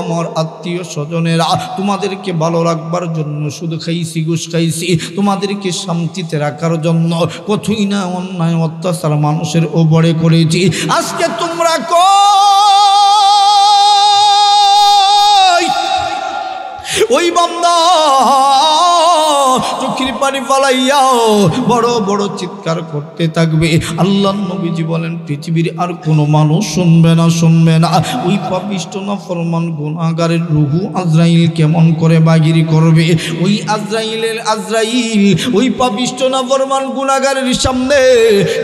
আমার আত্মীয় স্বজনেরা, তোমাদেরকে ভালো রাখবার জন্য শুধু খাইছি, ঘুষ খাইছি, তোমাদেরকে শান্তিতে রাখার জন্য কতই না অন্যায় অত্যাচার মানুষের ওপরে করেছি। আজকে তোমরা কই? ওই বান্দা চোখের পানি ফালাইয়াও বড় বড় চিৎকার করতে থাকবে। আল্লাহর নবীজি বলেন, পৃথিবীর আর কোনো মানুষ শুনবে না, শুনবে না। ওই পাপিষ্ঠ নাফরমান গুনাহগারের রূহ আজরাইল কেমন করে বাগিরি করবে। ওই আজরাইল ওই পাপিষ্ঠ নাফরমান গুনাহগারের সামনে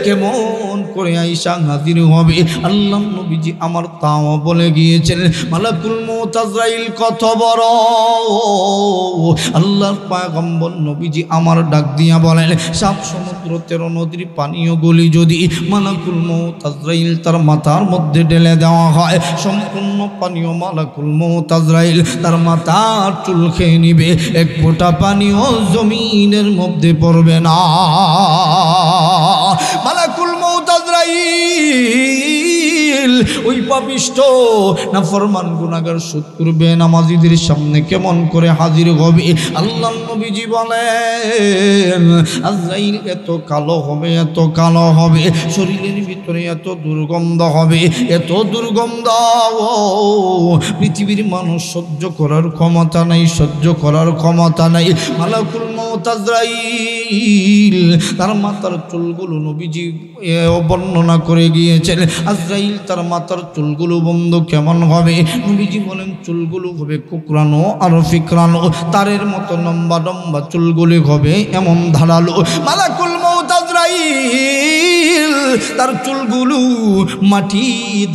কেমন করে আইসা হাজির হবে। আল্লাহর নবীজি আমার তাও বলে গিয়েছেন, মালাকুল মউত আজরাইল কত বড়। আল্লাহর পয়গম্বর নবীজি আমার ডাক দিয়া বলেন, সাত সমুদ্র 13 নদীর পানীয় গলি যদি মালাকুল মউত আজরাইল তার মাথার মধ্যে ঢেলে দেওয়া হয়, সম্পূর্ণ পানীয় মালাকুল মউত আজরাইল তার মাথার চুল খেয়ে নিবে, এক ফোঁটা পানীয় জমিনের মধ্যে পড়বে না। মালাকুল মউত আজরাইল ওই পাপিষ্ঠ নাফরমান গুনাহগার সুদখোর বেনামাজীদের সামনে কেমন করে হাজির হবে। আল্লাহর নবীজি বলেন, আজরাইল এত কালো হবে, এত কালো হবে, শরীরের ভিতরে এত দুর্গন্ধ হবে, এত দুর্গন্ধ পৃথিবীর মানুষ সহ্য করার ক্ষমতা নাই, সহ্য করার ক্ষমতা নাই। মালাকুল মউত আজরাইল তার মাথার চুলগুলো নবীজি বর্ণনা করে গিয়েছেন। আজরাইল তার মাথার চুলগুলো বন্ধ কেমন হবে? নবীজি বলেন, চুলগুলো হবে কুকরানো আর ফিকরানো, তারের মতো লম্বা লম্বা চুলগুলি হবে এমন ধারালো। মালাকুল মউত আজরাইল তার চুলগুলো মাটি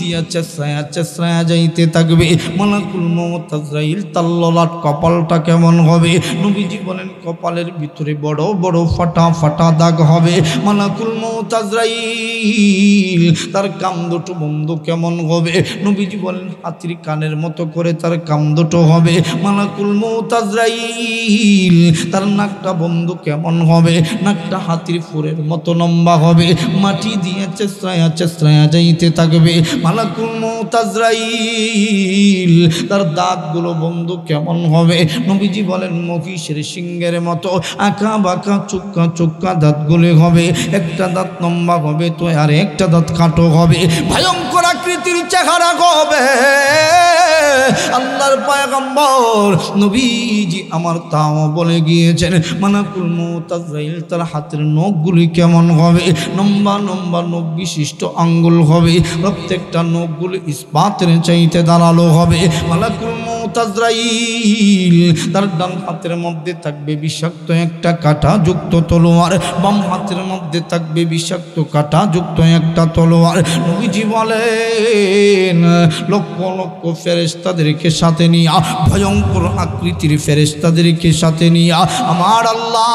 দিয়া চেঁচড়ায়া চেঁচড়ায়া যাইতে থাকবে। মালাকুল মউত আজরাইল তার ললাট কপালটা কেমন হবে? নবীজি বলেন, কপালের ভিতরে বড় বড় ফাটা ফাটা দাগ হবে। মালাকুল মউত আজরাইল তার কান দুটো বন্ধ কেমন হবে? নবীজি বলেন, হাতির কানের মতো করে তার কান দুটো হবে। মালাকুল মউত আজরাইল তার নাকটা বন্ধ কেমন হবে? নাকটা হাতির ফুরের মতো লম্বা হবে, মাটি দিয়ে চেঁচড়ায়া চেঁচড়ায়া যাইতে থাকবে। মালাকুল মউত আজরাইল তার দাঁতগুলো বন্ধ কেমন হবে? নবীজি বলেন, মহিষের সিংহের মতো আঁকা বাঁকা চোক্কা চোক্কা দাঁতগুলি হবে, একটা দাঁত লম্বা হবে তো আর একটা দাঁত কাটো হবে, ভয়ঙ্কর আকৃতির চেহারা হবে। আল্লাহর পয়গম্বর নবীজি আমার তাও বলে গিয়েছেন, মালাকুল মউত আজরাইল তার হাতের নখগুলি কেমন হবে? লম্বা লম্বা নখ বিশিষ্ট আঙ্গুল হবে, প্রত্যেকটা নখগুলি ইস্পাতের চাইতে দাঁড়ালো হবে। মালাকুল মউত মউত আজরাইল তার ডান হাতের মধ্যে থাকবে বিষাক্ত একটা কাঁটাযুক্ত তলোয়ার, বাম হাতের মধ্যে থাকবে বিষাক্ত কাঁটাযুক্ত একটা তলোয়ার। নবীজি বলেন লক্ষ লক্ষ ফেরেশতাদেরকে সাথে নিয়ে, ভয়ঙ্কর আকৃতির ফেরেশতাদেরকে সাথে নিয়ে আমার আল্লাহ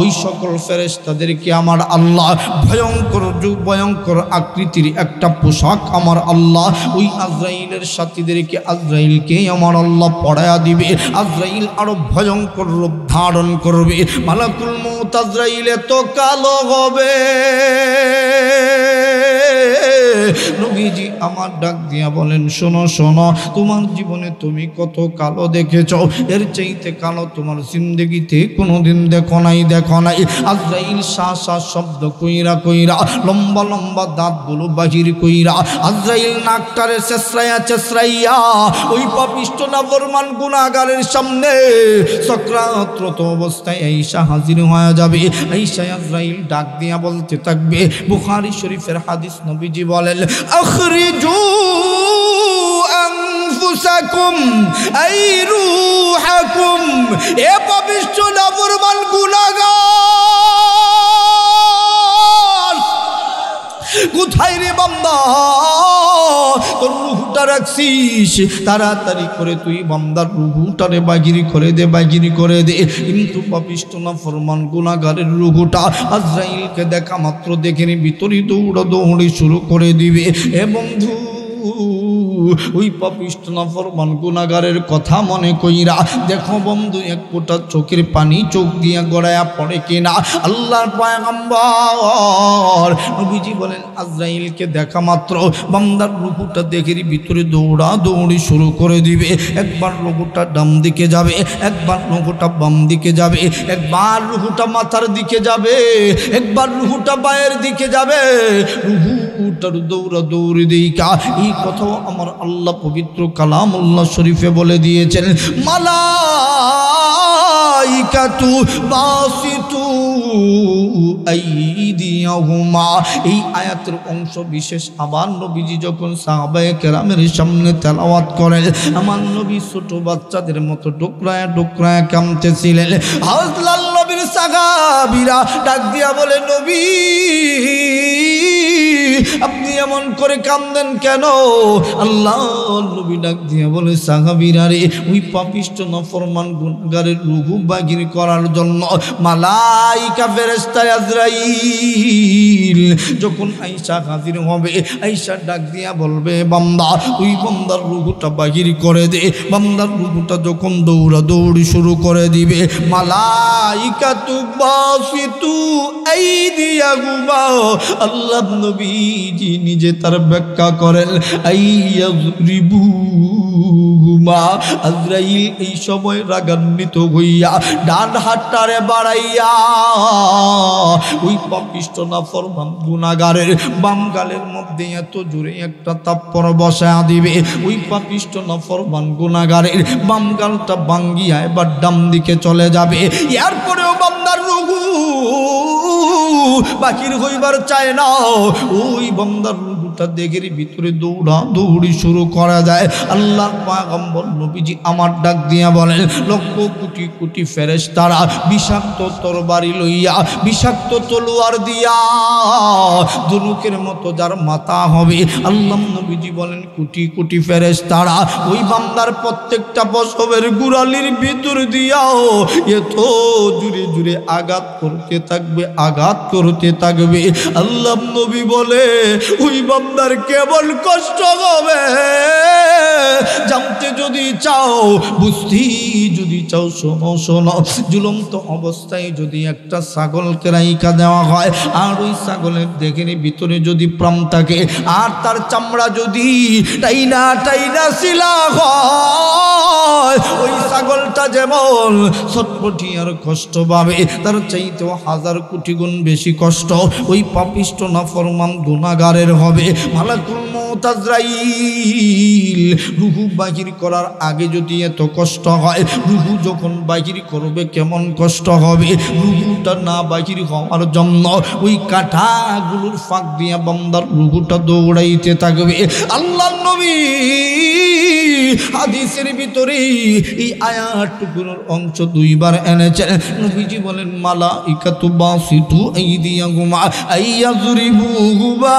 ওই সকল ফেরেশতাদেরকে আমার আল্লাহ ভয়ঙ্কর আকৃতির একটা পোশাক আমার আল্লাহ ওই আজরাইলের সাথীদেরকে আজরাইলকে আমার আল্লাহ পড়ায়া দিবে। আজরাইল আরো ভয়ঙ্কর রূপ ধারণ করবে। মালাকুল মউত আজরাইল এত কালো হবে, নবীজি আমার ডাক দিয়া বলেন শোনো শোনো, তোমার জীবনে তুমি কত কালো দেখেছ, এর চাইতে কালো তোমার জিন্দেগিতে কোনোদিন দেখো নাই। আজরাইল শা শা শব্দ কইরা কইরা লম্বা লম্বা দাঁতগুলো বাহির কইরা আজরাইল নাকটারে চেঁচড়াইয়া ওই পাপিষ্ট নাফরমান গুনাহগারের সামনে সক্রাতরত অবস্থায় আয়েশা হাজির হয়ে যাবে। আয়েশা আজরাইল ডাক দিয়া বলতে থাকবে, বুখারী শরীফের হাদিস, নবীজি বলেন আখরিজু আনফুসাকুম আই রূহাকুম, এ পাপিষ্ট নাফরমান গুনাহগার কোথায় রে বান্দা তোর রূহটা রাখছিস, তাড়াতাড়ি করে তুই বান্দার রূহটারে বাগিরি করে দে। কিন্তু পাপিষ্ট নাফরমান গুনাহগারের রূহটা আজরাইলকে দেখা মাত্র দেখে ভিতরে দৌড়াদৌড়ি শুরু করে দিবে। এ বন্ধু ওই পাপিষ্ট নাফরমান গুনাহগারের কথা মনে কইরা দেখো বন্ধু, এক ফোঁটা চোখের পানি চোখ দিয়া গড়ায়া পড়ে কিনা। আল্লাহর পয়গম্বর নবীজি বলেন আজরাইলকে দেখা মাত্র বান্দার রূহটা দেখে ভিতরে দৌড়াদৌড়ি শুরু করে দিবে। একবার রূহটা ডান দিকে যাবে, একবার রূহটা বাম দিকে যাবে, একবার রূহটা মাথার দিকে যাবে, একবার রূহটা পায়ের দিকে যাবে। রূহটার দৌড়াদৌড়ি দিকা এই কথাও আমার আল্লাহ পবিত্র কালামুল্লাহ শরীফে বলে দিয়েছেন, মালাইকাতু বাসিতু আইদিয়াহুমা। এই আয়াতের অংশ বিশেষ আবার নবীজি যখন সাহাবায়ে কেরামের সামনে তেলাওয়াত করেন, আমার নবী ছোট বাচ্চাদের মতো ডোকরায় ডোকরায় কাঁদতেছিলেন। হযরত নবীর সাহাবীরা ডাক দিয়া বলে, নবী আপনি এমন করে কাঁদেন কেন? আল্লাহ নবী ডাক দিয়া বলে, সাহাবীরা রে, ওই পাপিষ্ট নাফরমান গুনাহগারের রূহ বাগির করার জন্য মালাইকা ফেরেশতা আজরাইল যখন আয়েশা হাজির হবে, আয়েশা ডাক দিয়া বলবে, বান্দা ওই বান্দার রূহটা বাগির করে দে। বান্দার রূহটা যখন দৌড়াদৌড়ি শুরু করে দিবে, মালাইকাতু বাসিতু আইদিয়াহুমা, আল্লাহ নবীজি নিজে তার ব্যাখ্যা করেন, আইয়াযরিবুহুমা। আজরাইল এই সময় রাগান্বিত হইয়া ডান হাতটারে বাড়াইয়া ওই পাপিষ্ট নাফরমান গুনাহগারের বাম গালের মধ্যে এত জোরে একটা থাপ্পড় বসায়া দিবে। ওই পাপিষ্ট নাফরমান গুনাহগারের বাম গালটা ভাঙ্গিয়া এবার ডান দিকে চলে যাবে। এরপরেও বান্দার রূহ বাকির হইবার চায় না। ওই বান্দার রূহটা দেখে ভিতরে দৌড়াদৌড়ি শুরু করা যায়। আল্লাহর পয়গম্বর নবীজি আমার ডাক দিয়া বলেন, লক্ষ কোটি কোটি ফেরেশতারা বিষাক্ত তরবারি লইয়া, বিষাক্ত তলোয়ার দিয়া ধনুকের মতো যার মাথা হবে, আল্লাহ নবীজি বলেন কোটি কোটি ফেরেশতারা ওই বান্দার প্রত্যেকটা পশমের গুড়ালির ভিতর দিয়াও এত জুড়ে জুড়ে আঘাত করতে থাকবে। আল্লাহ নবী বলে, ওই বান্দার কেবল কষ্ট হবে। জানতে যদি চাও, বুঝতে যদি চাও, শোনো শোনো, ঝুলন্ত অবস্থায় যদি একটা ছাগলকে রাইখা দেওয়া হয়, আর ওই ছাগলের দেখেনি ভিতরে যদি প্রাণ থাকে, আর তার চামড়া যদি টাইনা শিলা হয়, ওই ছাগলটা যেমন ছটফটি আর কষ্ট পাবে, তার চাইতেও হাজার কোটি গুণ বেশি কষ্ট ওই পাপিষ্ট নাফরমান গুনাহগারের হবে। মালাকুল মউত আজরাইল রূহ বাহির করার আগে যদি এত কষ্ট হয়, রূহ যখন বাহির করবে কেমন কষ্ট হবে। রূহটা না বাহির হওয়ার জন্য ওই কাঁটাগুলোর ফাঁক দিয়ে বান্দার রূহটা দৌড়াইতে থাকবে। আল্লাহর নবী হাদিসের ভিতরে এই আয়াতটুকুর অংশ দুইবার এনেছেন। নবীজি বলেন মালাইকাতু বাসিতু আইদিয়াহুমা আইয়াযরিবুহুমা।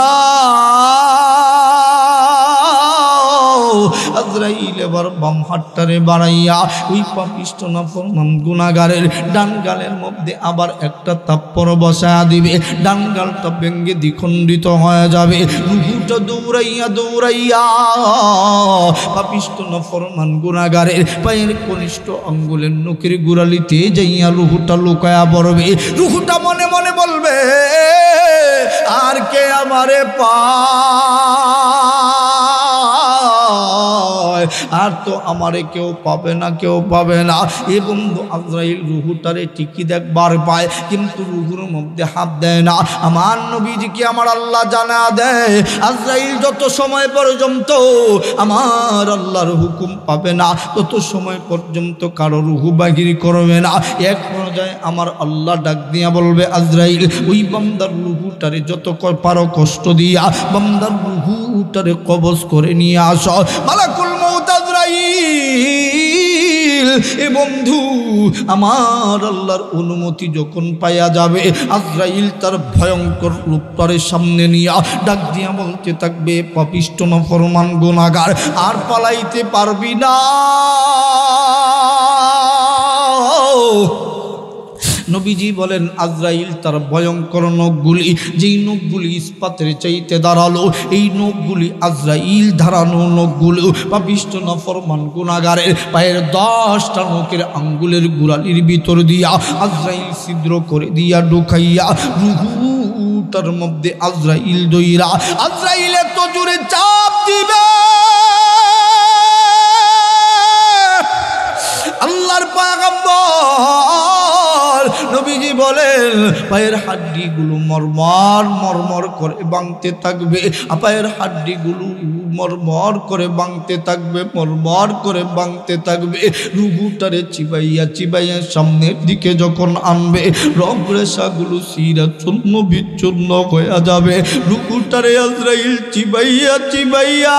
আজরাইল এবার বাম হাতটারে বাড়াইয়া ওই পাপিষ্ঠ নাফরমান গুনাহগারের ডান গালের মধ্যে আবার একটা থাপ্পড় বসায়া দিবে। ডান গালটা ভেঙ্গে দ্বিখণ্ডিত হয়ে যাবে। রুহুটা দৌড়াইয়া দৌড়াইয়া পাপিষ্ঠ নাফরমান গুনাহগারের পায়ের কনিষ্ঠ আঙ্গুলের নখের গোড়ালিতে যাইয়া রুহুটা লুকায়া পড়বে। রুহুটা মনে মনে বলবে আর কে আমারে আর তো আমারে কেউ পাবে না, কেউ পাবে না। এ বন্ধু আজরাইল রুহুটারে ঠিকই দেখবার পায়, কিন্তু রুহুর মধ্যে হাত দেয় না। আমার নবীজিকে আমার আল্লাহ জানা দেয় আজরাইল যত সময় পর্যন্ত আমার আল্লাহর হুকুম পাবে না তত সময় পর্যন্ত কারো রুহু বাহির করবে না। এক পর্যায়ে আমার আল্লাহ ডাক দিয়া বলবে আজরাইল ওই বান্দার রুহুটারে যত পারো কষ্ট দিয়া বান্দার রুহুটারে কবজ করে নিয়ে আসো। মালাকুল মউত আজরাইল এ বন্ধু আমার আল্লাহর অনুমতি যখন পাইয়া যাবে আজরাইল তার ভয়ঙ্কর রূপটারে সামনে নিয়া ডাক দিয়া বলতে থাকবে পাপিষ্ঠ নাফরমান গুনাহগার আর পালাইতে পারবি না। নবীজি বলেন আজরাইল তার ভয়ঙ্কর নখগুলি, যেই নখগুলি ইস্পাতের চাইতে দাঁড়ালো, এই নখগুলি আজরাইল ধারানো নখগুলো পাপিষ্ঠ নাফরমান গুনাহগারের পায়ের 10টা নখের আঙ্গুলের গোড়ালির ভিতর দিয়া আজরাইল ছিদ্র করে দিয়া ঢুকাইয়া রুহুটার মধ্যে আজরাইল দইরা আজরাইল এত জোরে চাপ দিবে আল্লাহর পয়গম্বর নবীজি বলেন পায়ের হাড্ডিগুলো মরমর মরমর করে ভাঙতে থাকবে। পায়ের হাড্ডিগুলো মরমর করে ভাঙতে থাকবে, মরমর করে ভাঙতে থাকবে। রুহুটারে চিবাইয়া চিবাইয়া সামনের দিকে যখন আনবে রব রেশাগুলো সিরা চূর্ণ বিচ্ছুন্ন হয়ে যাবে। রুহুটারে আজরাইল চিবাইয়া চিবাইয়া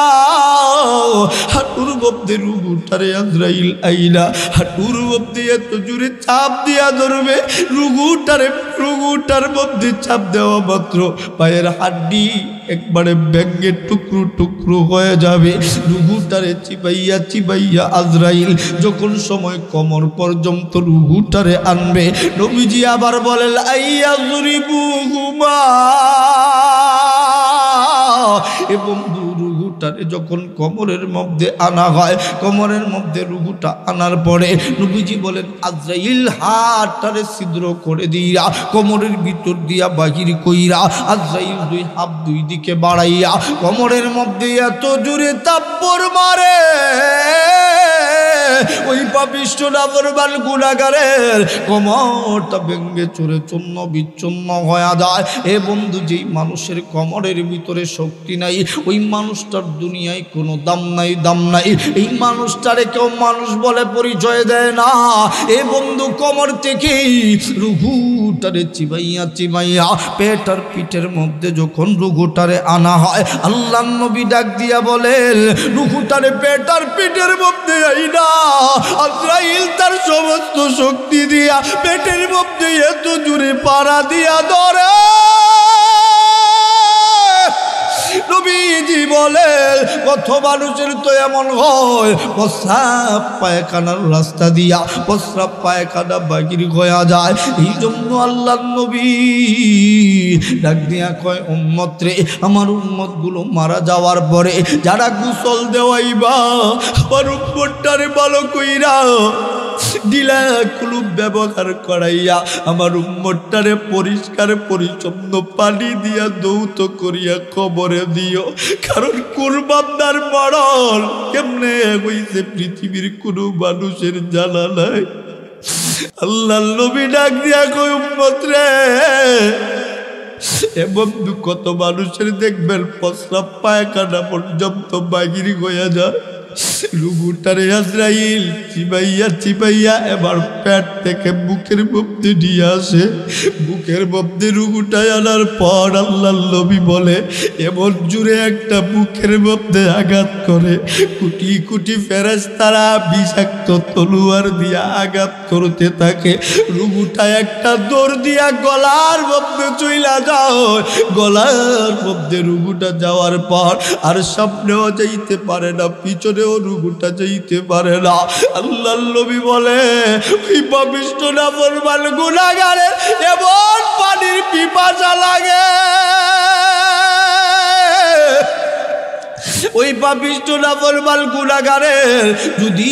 হাঁটুর মধ্যে রুহুটারে আজরাইল আইলা হাঁটুর মধ্যে এত জোরে চাপ দিয়া ধরবে রুহুটার মধ্যে চাপ দেওয়া মাত্র পায়ের হাড্ডি একবারে ভেঙে টুকরো টুকরো হয়ে যাবে। রুহুটারে চিবাইয়া চিবাইয়া আজরাইল যখন সময় কোমর পর্যন্ত রুহুটারে আনবে নবীজি আবার বলেন আইয়া যুরিবুহুমা। এবং রুহুটারে যখন কোমরের মধ্যে আনা হয়, কোমরের মধ্যে রুহুটা আনার পরে নবীজি বলেন আজরাইল হাতটারে ছিদ্র করে দিয়া কোমরের ভিতর দিয়া বাহির কইরা আজরাইল দুই হাত দুই দিকে বাড়াইয়া কোমরের মধ্যে এত জোরে থাপ্পড় মারে ওই পাপিষ্ঠ নাফরমান গুনাহগারের কোমরটা ভেঙে চুরে চূর্ণ বিচ্ছন্ন হয়ে যায়। এ বন্ধু যেই মানুষের কোমরের ভিতরে শক্তি নাই ওই মানুষটার দুনিয়ায় কোনো দাম নাই, দাম নাই। এই মানুষটারে কেউ মানুষ বলে পরিচয় দেয় না। এ বন্ধু কোমর থেকে রুহুটারে চিবাইয়া চিবাইয়া পেট আর পিঠের মধ্যে যখন রুহুটারে আনা হয় আল্লাহর নবী ডাক দিয়া বলেন রুহুটারে পেট আর পিঠের মধ্যে আইনা আজরাইল তার সমস্ত শক্তি দিয়া পেটের মধ্যে এত জোরে পাড়া দিয়া ধরে। নবীজি বলেন কত মানুষের তো এমন হয় প্রস্রাব পায়খানার রাস্তা দিয়া প্রস্রাব পায়খানা বাহির হয়ে যায়। এই জন্য আল্লাহর নবী ডাক দিয়া কয় উম্মত রে আমার উম্মত গুলো মারা যাওয়ার পরে যারা গোসল দেওয়াইবা আমার উম্মতটারে ভালো কইরা ডিলা কুলুপ ব্যবহার করাইয়া আমার উম্মতটারে পরিষ্কার পরিচ্ছন্ন পানি দিয়া দৌত করিয়া কবরে দিও। কারণ কুরবানদার মরণ কেমনে হইছে পৃথিবীর কোনো মানুষের জানা নাই। আল্লাহর নবী ডাক দিয়া কই উম্মত রে এবং কত মানুষের দেখবেন প্রস্রাব পায়খানা পর্যন্ত বাহির হইয়া যায় রুগুটারে আজরাইল চিবাইয়া চিবাইয়া এবার পেট থেকে বুকের মধ্যে নিয়ে আসে। বুকের মধ্যে রুগুটায় আনার পর আল্লাহর নবী বলে এমন জুড়ে একটা বুকের মধ্যে আঘাত করে কোটি কোটি ফেরেশতারা বিষাক্ত তলোয়ার দিয়া আঘাত করতে থাকে। রুগুটায় একটা দৌড় দিয়া গলার মধ্যে চইলা যাও। গলার মধ্যে রুগুটা যাওয়ার পর আর সামনেও যাইতে পারে না, পিছনেও রুগুটা যাইতে পারে না। আল্লাহর নবী বলে ওই পাপিষ্ঠ নাফরমান গুনাহগারের এমন পানির পিপাসা লাগে, ওই পাপিষ্ঠ নাফরমান গুনাহগারের যদি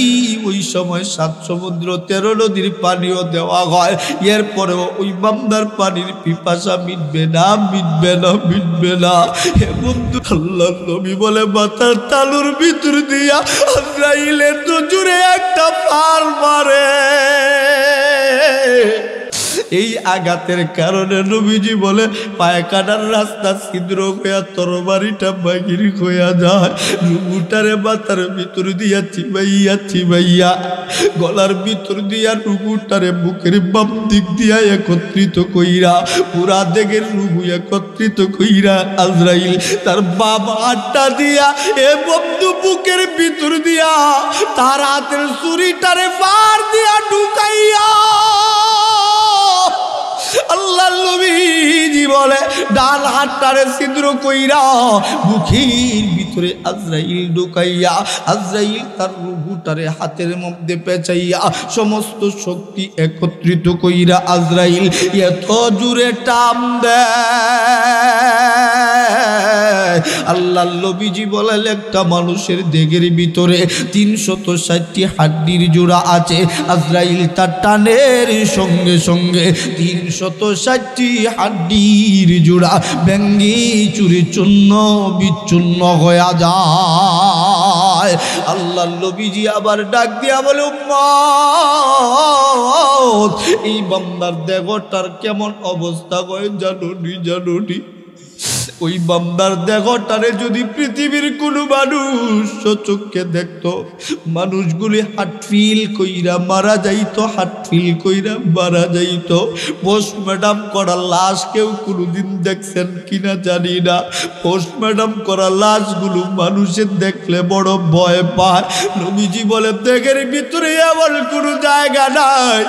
ওই সময় 7 সমুদ্র 13 নদীর পানিও দেওয়া হয়, এরপরেও ওই বান্দার পানির পিপাসা মিটবে না, মিটবে না, মিটবে না। হে বন্ধু, আল্লাহর নবী বলে মাথার তালুর ভিতর দিয়া আজরাইলের তো জুড়ে একটা পার মারে। এই আঘাতের কারণে নবীজি বলে পায়খানার রাস্তা ছিদ্র হইয়া তরবারিটা বাগির হইয়া যায়। রুগুটারে মাথার ভিতর দিয়া চিবাইয়া চিবাইয়া গলার ভিতর দিয়া রুগুটারে বুকের বাম দিক দিয়া একত্রিত কইরা পুরা দেগের রুগু একত্রিত কইরা আজরাইল তার বাম হাতটা দিয়া এ বন্ধু বুকের ভিতর দিয়া তার হাতের ছুরিটারে পার দিয়া ঢুকাইয়া আল্লাহর নবীজি বলে ডান হাতটারে ছিদ্র কইরা বুকের ভিতরে আজরাইল ঢুকাইয়া আজরাইল তার রুহুটারে হাতের মধ্যে পেঁচাইয়া সমস্ত শক্তি একত্রিত কইরা আজরাইল এত জোরে টান দেয়। আল্লাহর নবীজি বলে একটা মানুষের দেহের ভিতরে 360টি হাড্ডির জোড়া আছে। আজরাইল তার টানের সঙ্গে সঙ্গে 360টি হাড্ডির জোড়া ভেঙ্গি চুরি চূর্ণ বিচ্ছুন্ন হয়ে যায়। আল্লাহর নবীজি আবার ডাক দিয়া বলে উম্মত এই বান্দার দেহটার কেমন অবস্থা হয় জানুনি জানুনি। ওই বান্দার দেহটারে যদি পৃথিবীর কোনো মানুষ চোখে দেখতো, মানুষগুলি হার্টফিল কইরা মারা যাইতো, হার্টফিল কইরা মারা যাইতো। পোস্টমর্টম করা লাশ কেউ কোনোদিন দেখছেন কিনা জানি না। পোস্টমর্টম করা লাশগুলো মানুষের দেখলে বড় ভয় পায়। নবীজি বলে দেহের ভিতরে এমন কোনো জায়গা নাই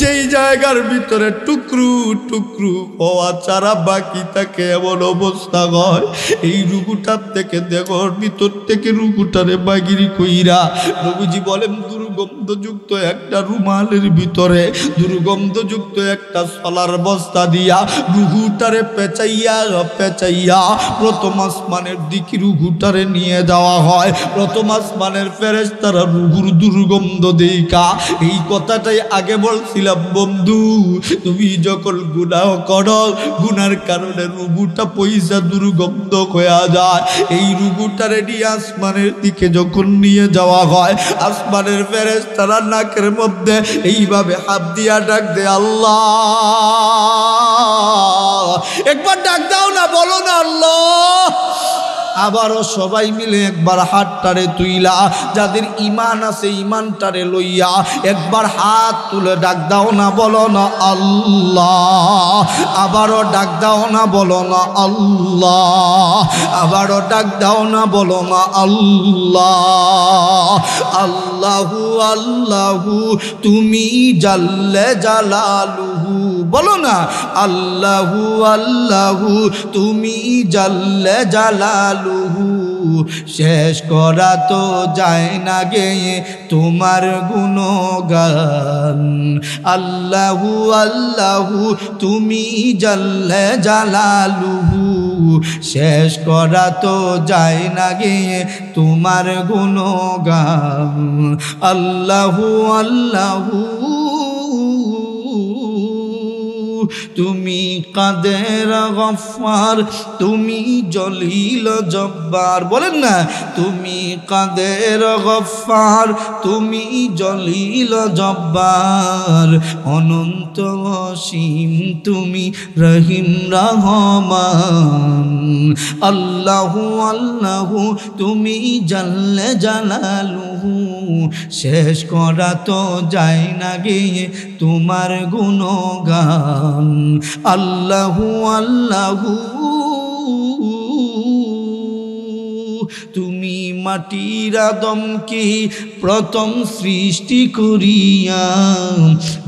যেই জায়গার ভিতরে টুকরু টুকরু হওয়া ছাড়া বাকি থাকে এমন অবস্থা হয়। এই রুগুটার থেকে দেহর ভিতর থেকে রুগুটারে বাগিরি কইরা নবীজি বলেন দুর্গন্ধযুক্ত একটা রুমালের ভিতরে দুর্গন্ধযুক্ত একটা সলার বস্তা দিয়া রুগুটারে পেঁচাইয়া পেঁচাইয়া প্রথম আসমানের দিকে রুগুটারে নিয়ে যাওয়া হয়। প্রথম আসমানের ফেরেশতারা রুগুর দুর্গন্ধ দেইকা এই কথাটাই আগে বলছিলাম বন্ধু, তুমি যখন গুনাহ করো গুনার কারণে রুগুটা পয়সা দুর্গন্ধ হয়ে যায়। এই রুগুটারে নিয়ে আসমানের দিকে যখন নিয়ে যাওয়া হয় আসমানের ফেরেশতারা নাকের মধ্যে এইভাবে হাত দিয়া ডাক দে আল্লাহ। একবার ডাক দাও না, বলো না আল্লাহ। আবারও সবাই মিলে একবার হাতটারে তুইলা যাদের ঈমান আছে ঈমানটারে লইয়া একবার হাত তুলে ডাক দাও না, বলো না আল্লাহ। আবারও ডাক দাও না, বলো না আল্লাহ। আবারও ডাক দাও না, বলো না আল্লাহ। আল্লাহু আল্লাহু তুমি জাল্লে জালালুহু, বলো না আল্লাহু আল্লাহু তুমি জাল্লে জালালুহু। শেষ করা তো যায় না গে তোমার গুণগান। আল্লাহু আল্লাহু তুমি জাল্লে জালালুহু শেষ করা তো যায় না গে তোমার গুণগান। আল্লাহু আল্লাহু তুমি কাদের গফফার, তুমি জলিল জব্বার। বলেন না, তুমি কাদের গফফার, তুমি জলিল জব্বার, অনন্ত অসীম তুমি রহিম রহমান। আল্লাহু আল্লাহু তুমি জাল্লে জালালুহু, শেষ করা তো যায় না গিয়ে তোমার গুণগান। আল্লাহু আল্লাহু তুমি মাটির আদমকে প্রথম সৃষ্টি করিয়া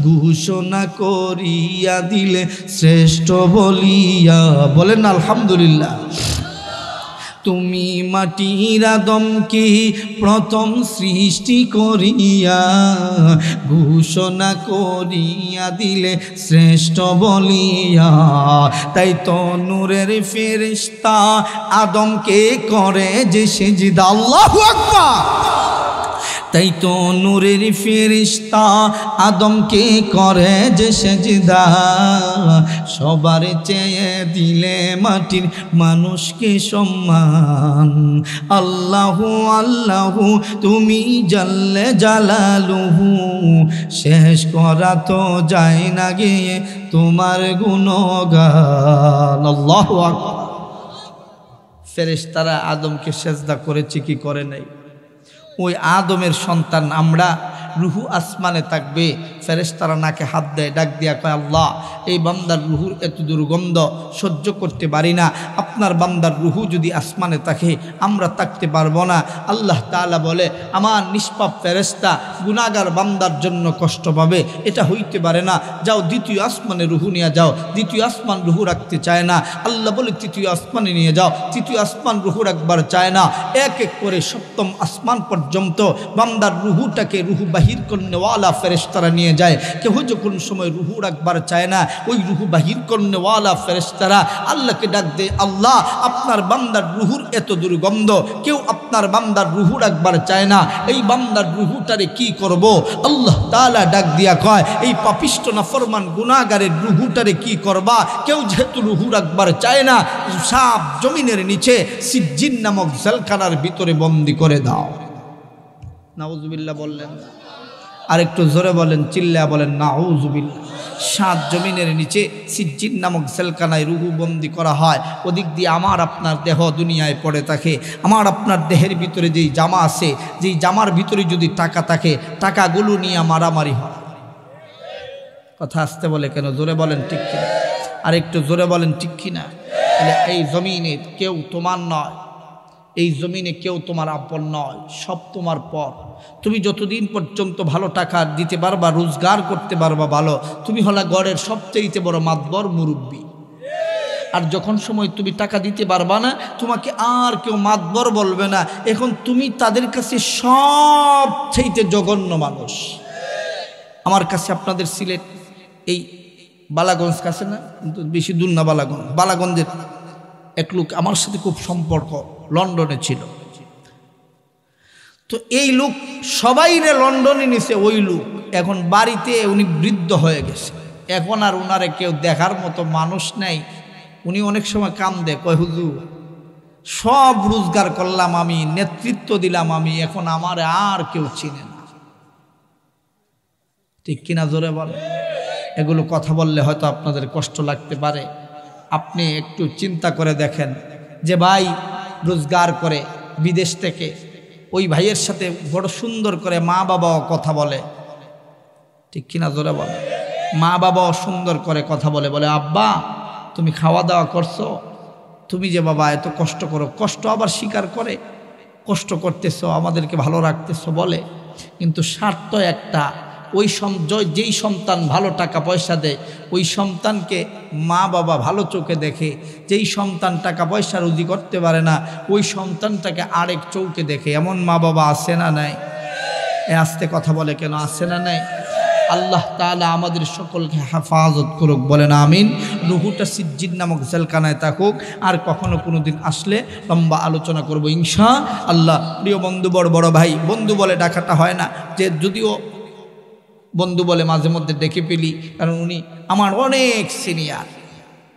ঘোষণা করিয়া দিলে শ্রেষ্ঠ বলিয়া। বলেন আলহামদুলিল্লাহ। তুমি মাটির আদমকে প্রথম সৃষ্টি করিয়া ঘোষণা করিয়া দিলে শ্রেষ্ঠ বলিয়া। তাই তো নূরের ফেরেশতা আদমকে করে যে সিজদা। আল্লাহু আকবার। তাই তো নূরের ফেরেশতা আদমকে করে যে সিজদা, সবার চেয়ে দিলে মাটির মানুষকে সম্মান। আল্লাহু আল্লাহু তুমি জাল্লে জালালুহু, শেষ করা তো যায় না গিয়ে তোমার গুণগান। আল্লাহু আকবার। ফেরেশতারা আদমকে সিজদা করেছে কি করে নাই? ওই আদমের সন্তান আমরা, রুহু আসমানে থাকবে, ফেরেশতারা নাকে হাত দেয়, ডাক দিয়া কয়, আল্লাহ এই বান্দার রুহুর এত দুর্গন্ধ সহ্য করতে পারি না, আপনার বান্দার রুহু যদি আসমানে থাকে আমরা থাকতে পারবো না। আল্লাহ তাআলা বলে, আমার নিষ্পাপ ফেরেশতা গুনাহগার বান্দার জন্য কষ্ট পাবে, এটা হইতে পারে না, যাও দ্বিতীয় আসমানে রুহু নিয়ে যাও। দ্বিতীয় আসমান রুহু রাখতে চায় না, আল্লাহ বলে তৃতীয় আসমানে নিয়ে যাও। তৃতীয় আসমান রুহু রাখবার চায় না, এক এক করে সপ্তম আসমান পর্যন্ত বান্দার রুহুটাকে রুহু বাহির করনেওয়ালা ফেরেশতারা নিয়ে যায়। কেউ যখন সময় রুহু রাখবার চায় না, ওই রুহু বাহির করনেওয়ালা ফেরেশতারা আল্লাহকে ডাক দেয়, আল্লাহ আপনার বান্দার রুহুর এত দুর্গন্ধ, কেউ আপনার বান্দার রুহু রাখবার চায় না, এই বান্দার রুহুটারে কি করব? আল্লাহ তাআলা ডাক দিয়া কয়, এই পাপিষ্ট নাফরমান গুনাহগারের রুহুটারে কি করবা? কেউ যেহেতু রুহু রাখবার চায় না, সাপ জমিনের নিচে সিজ্জিন নামক জেলখানার ভিতরে বন্দি করে দাও। নাউজুবিল্লাহ বললেন, আর একটু জোরে বলেন, চিল্লা বলেন নাউজুবিল্লাহ। সাত জমিনের নিচে সিজ্জিন নামক জেলখানায় রুহু বন্দি করা হয়। ওদিক দিয়ে আমার আপনার দেহ দুনিয়ায় পড়ে থাকে। আমার আপনার দেহের ভিতরে যেই জামা আছে, যেই জামার ভিতরে যদি টাকা থাকে, টাকাগুলো নিয়ে মারামারি হয়। কথা আসতে বলে কেন? জোরে বলেন ঠিক কিনা? আর একটু জোরে বলেন ঠিক কিনা? এই জমিনে কেউ তোমার নয়, এই জমিনে কেউ তোমার আপন নয়, সব তোমার পর। তুমি যতদিন পর্যন্ত ভালো টাকা দিতে পারবা, রোজগার করতে পারবা ভালো, তুমি হলা গড়ের সবচেয়ে বড় মাতবর মুরব্বী। আর যখন সময় তুমি টাকা দিতে পারবা না, তোমাকে আর কেউ মাতবর বলবে না, এখন তুমি তাদের কাছে সবচেয়ে জঘন্য মানুষ। আমার কাছে আপনাদের সিলেট এই বালাগঞ্জ কাছে না, কিন্তু বেশি দূর না, বালাগঞ্জের এক লোক আমার সাথে খুব সম্পর্ক, লন্ডনে ছিল। তো এই লোক সবাই রে লন্ডনে নিছে, ওই লোক এখন বাড়িতে, উনি বৃদ্ধ হয়ে গেছে, এখন আর উনারে কেউ দেখার মতো মানুষ নেই। উনি অনেক সময় কান্দে, কয় হুজুর সব রোজগার করলাম আমি, নেতৃত্ব দিলাম আমি, এখন আমার আর কেউ চিনে না। ঠিক কিনা? জোরে বলে। এগুলো কথা বললে হয়তো আপনাদের কষ্ট লাগতে পারে। আপনি একটু চিন্তা করে দেখেন, যে ভাই রোজগার করে বিদেশ থেকে, ওই ভাইয়ের সাথে বড় সুন্দর করে মা বাবাও কথা বলে। ঠিক কিনা? জোরে বলে। মা বাবাও সুন্দর করে কথা বলে, বলে আব্বা তুমি খাওয়া দাওয়া করছো, তুমি যে বাবা এত কষ্ট করো, কষ্ট আবার স্বীকার করে, কষ্ট করতেছো, আমাদেরকে ভালো রাখতেছো বলে। কিন্তু স্বার্থ একটা, ওই যেই সন্তান ভালো টাকা পয়সা দেয়, ওই সন্তানকে মা বাবা ভালো চোখে দেখে। যেই সন্তান টাকা পয়সা রুজি করতে পারে না, ওই সন্তানটাকে আরেক চৌকে দেখে। এমন মা বাবা আছে না নাই? আস্তে কথা বলে কেন? আছে না নাই? আল্লাহ তাআলা আমাদের সকলকে হেফাজত করুক, বলেন আমিন। রুহুটা সিজ্জিন নামক জেলখানায় থাকুক। আর কখনো কোনো দিন আসলে লম্বা আলোচনা করব ইনশাআল্লাহ। প্রিয় বন্ধু, বড় বড় ভাই, বন্ধু বলে ডাকাটা হয় না, যে যদিও বন্ধু বলে মাঝে মধ্যে ডেকে পেলি, কারণ উনি আমার অনেক সিনিয়র।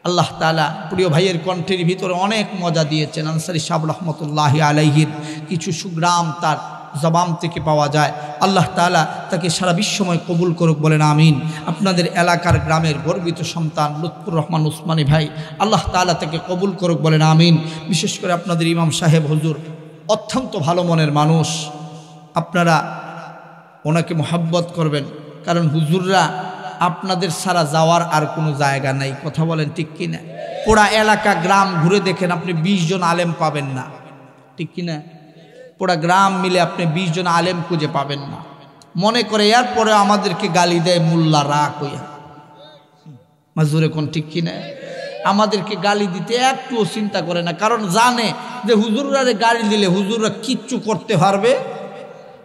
আল্লাহ তাআলা প্রিয় ভাইয়ের কণ্ঠের ভিতরে অনেক মজা দিয়েছেন। আনসারী সাহেব রহমতুল্লাহি আলাইহির কিছু সুগ্রাম তার জবান থেকে পাওয়া যায়। আল্লাহ তাআলা তাকে সারা বিশ্বময় কবুল করুক, বলেন আমিন। আপনাদের এলাকার গ্রামের গর্বিত সন্তান লুৎফুর রহমান উসমানী ভাই, আল্লাহ তাআলা তাকে কবুল করুক, বলেন আমিন। বিশেষ করে আপনাদের ইমাম সাহেব হুজুর অত্যন্ত ভালো মনের মানুষ, আপনারা ওনাকে মোহাব্বত করবেন, কারণ হুজুররা আপনাদের ছাড়া যাওয়ার আর কোনো জায়গা নাই। কথা বলেন ঠিক কিনা? পুরা এলাকা গ্রাম ঘুরে দেখেন, আপনি 20 জন আলেম পাবেন না, ঠিক কিনা? পুরা গ্রাম মিলে আপনি 20 জন আলেম খুঁজে পাবেন না। মনে করে এরপরে আমাদেরকে গালি দেয় মোল্লা রাগ হইয়া, মাজুরে কোন ঠিক কিনা? আমাদেরকে গালি দিতে একটুও চিন্তা করে না, কারণ জানে যে হুজুররা গালি দিলে হুজুররা কিচ্ছু করতে পারবে।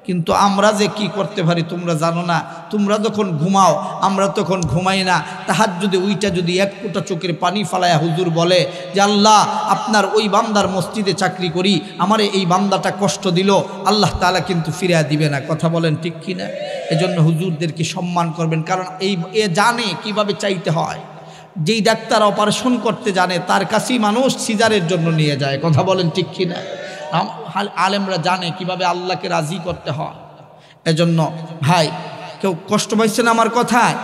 কিন্তু আমরা যে কি করতে পারি তোমরা জানো না। তোমরা যখন ঘুমাও আমরা তখন ঘুমাই না। তাহাজ্জুদে উইটা যদি এক ফোঁটা চোখের পানি ফালায়া হুজুর বলে যে আল্লাহ আপনার ওই বান্দার মসজিদে চাকরি করি, আমারে এই বান্দাটা কষ্ট দিল, আল্লাহ তাআলা কিন্তু ফিরিয়ে দিবে না। কথা বলেন ঠিক কিনা? এজন্য হুজুরদেরকে সম্মান করবেন, কারণ এ জানে কিভাবে চাইতে হয়। যেই ডাক্তার অপারেশন করতে জানে তার কাছেই মানুষ সিজারের জন্য নিয়ে যায়। কথা বলেন ঠিক কিনা? আলেমরা জানে কিভাবে আল্লাহকে রাজি করতে হয়। এজন্য ভাই কেউ কষ্ট পাইছে না আমার কথায়?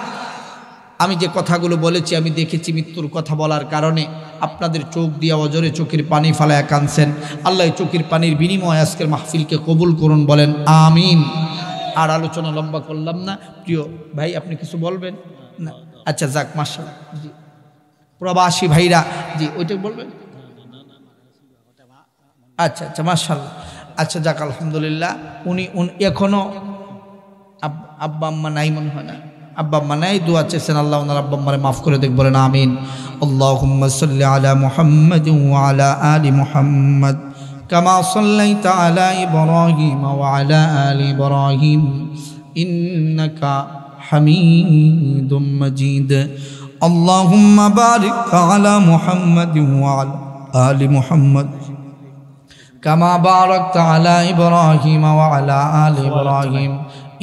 আমি যে কথাগুলো বলেছি আমি দেখেছি মৃত্যুর কথা বলার কারণে আপনাদের চোখ দিয়ে অজরে চোখের পানি ফালায়া কাঁদছেন। আল্লাহ চোখের পানির বিনিময়ে আজকের মাহফিলকে কবুল করুন, বলেন আমিন। আর আলোচনা লম্বা করলাম না। প্রিয় ভাই আপনি কিছু বলবেন না? আচ্ছা যাক, মাশাআল্লাহ। জি প্রবাসী ভাইরা, জি ওইটা বলবেন। আচ্ছা আচ্ছা মাশাআল্লাহ। আচ্ছা যাক আলহামদুলিল্লাহ। উনি এখনো আব্বা আম্মা নাই মনে হয় না, আব্বা আম্মা নাই, দোয়া চেয়েছেন আল্লাহ ওনার আব্বা আম্মারে মাফ করে দেখ, বলেন আমিন। আল্লাহুম্মা সাল্লি আলা মুহাম্মাদ ওয়া আলা আলি মুহাম্মাদ কামা সাল্লাইতা আলা ইব্রাহিম ওয়া আলা আলি ইব্রাহিম ইন্নাকা হামিদুম মাজিদ। আল্লাহুম্মা বারিক আলা মুহাম্মাদ ওয়া আলা আলি মুহাম্মাদ কামা বারাকতা আলা ইব্রাহিম ওয়া আলা আলি ইব্রাহিম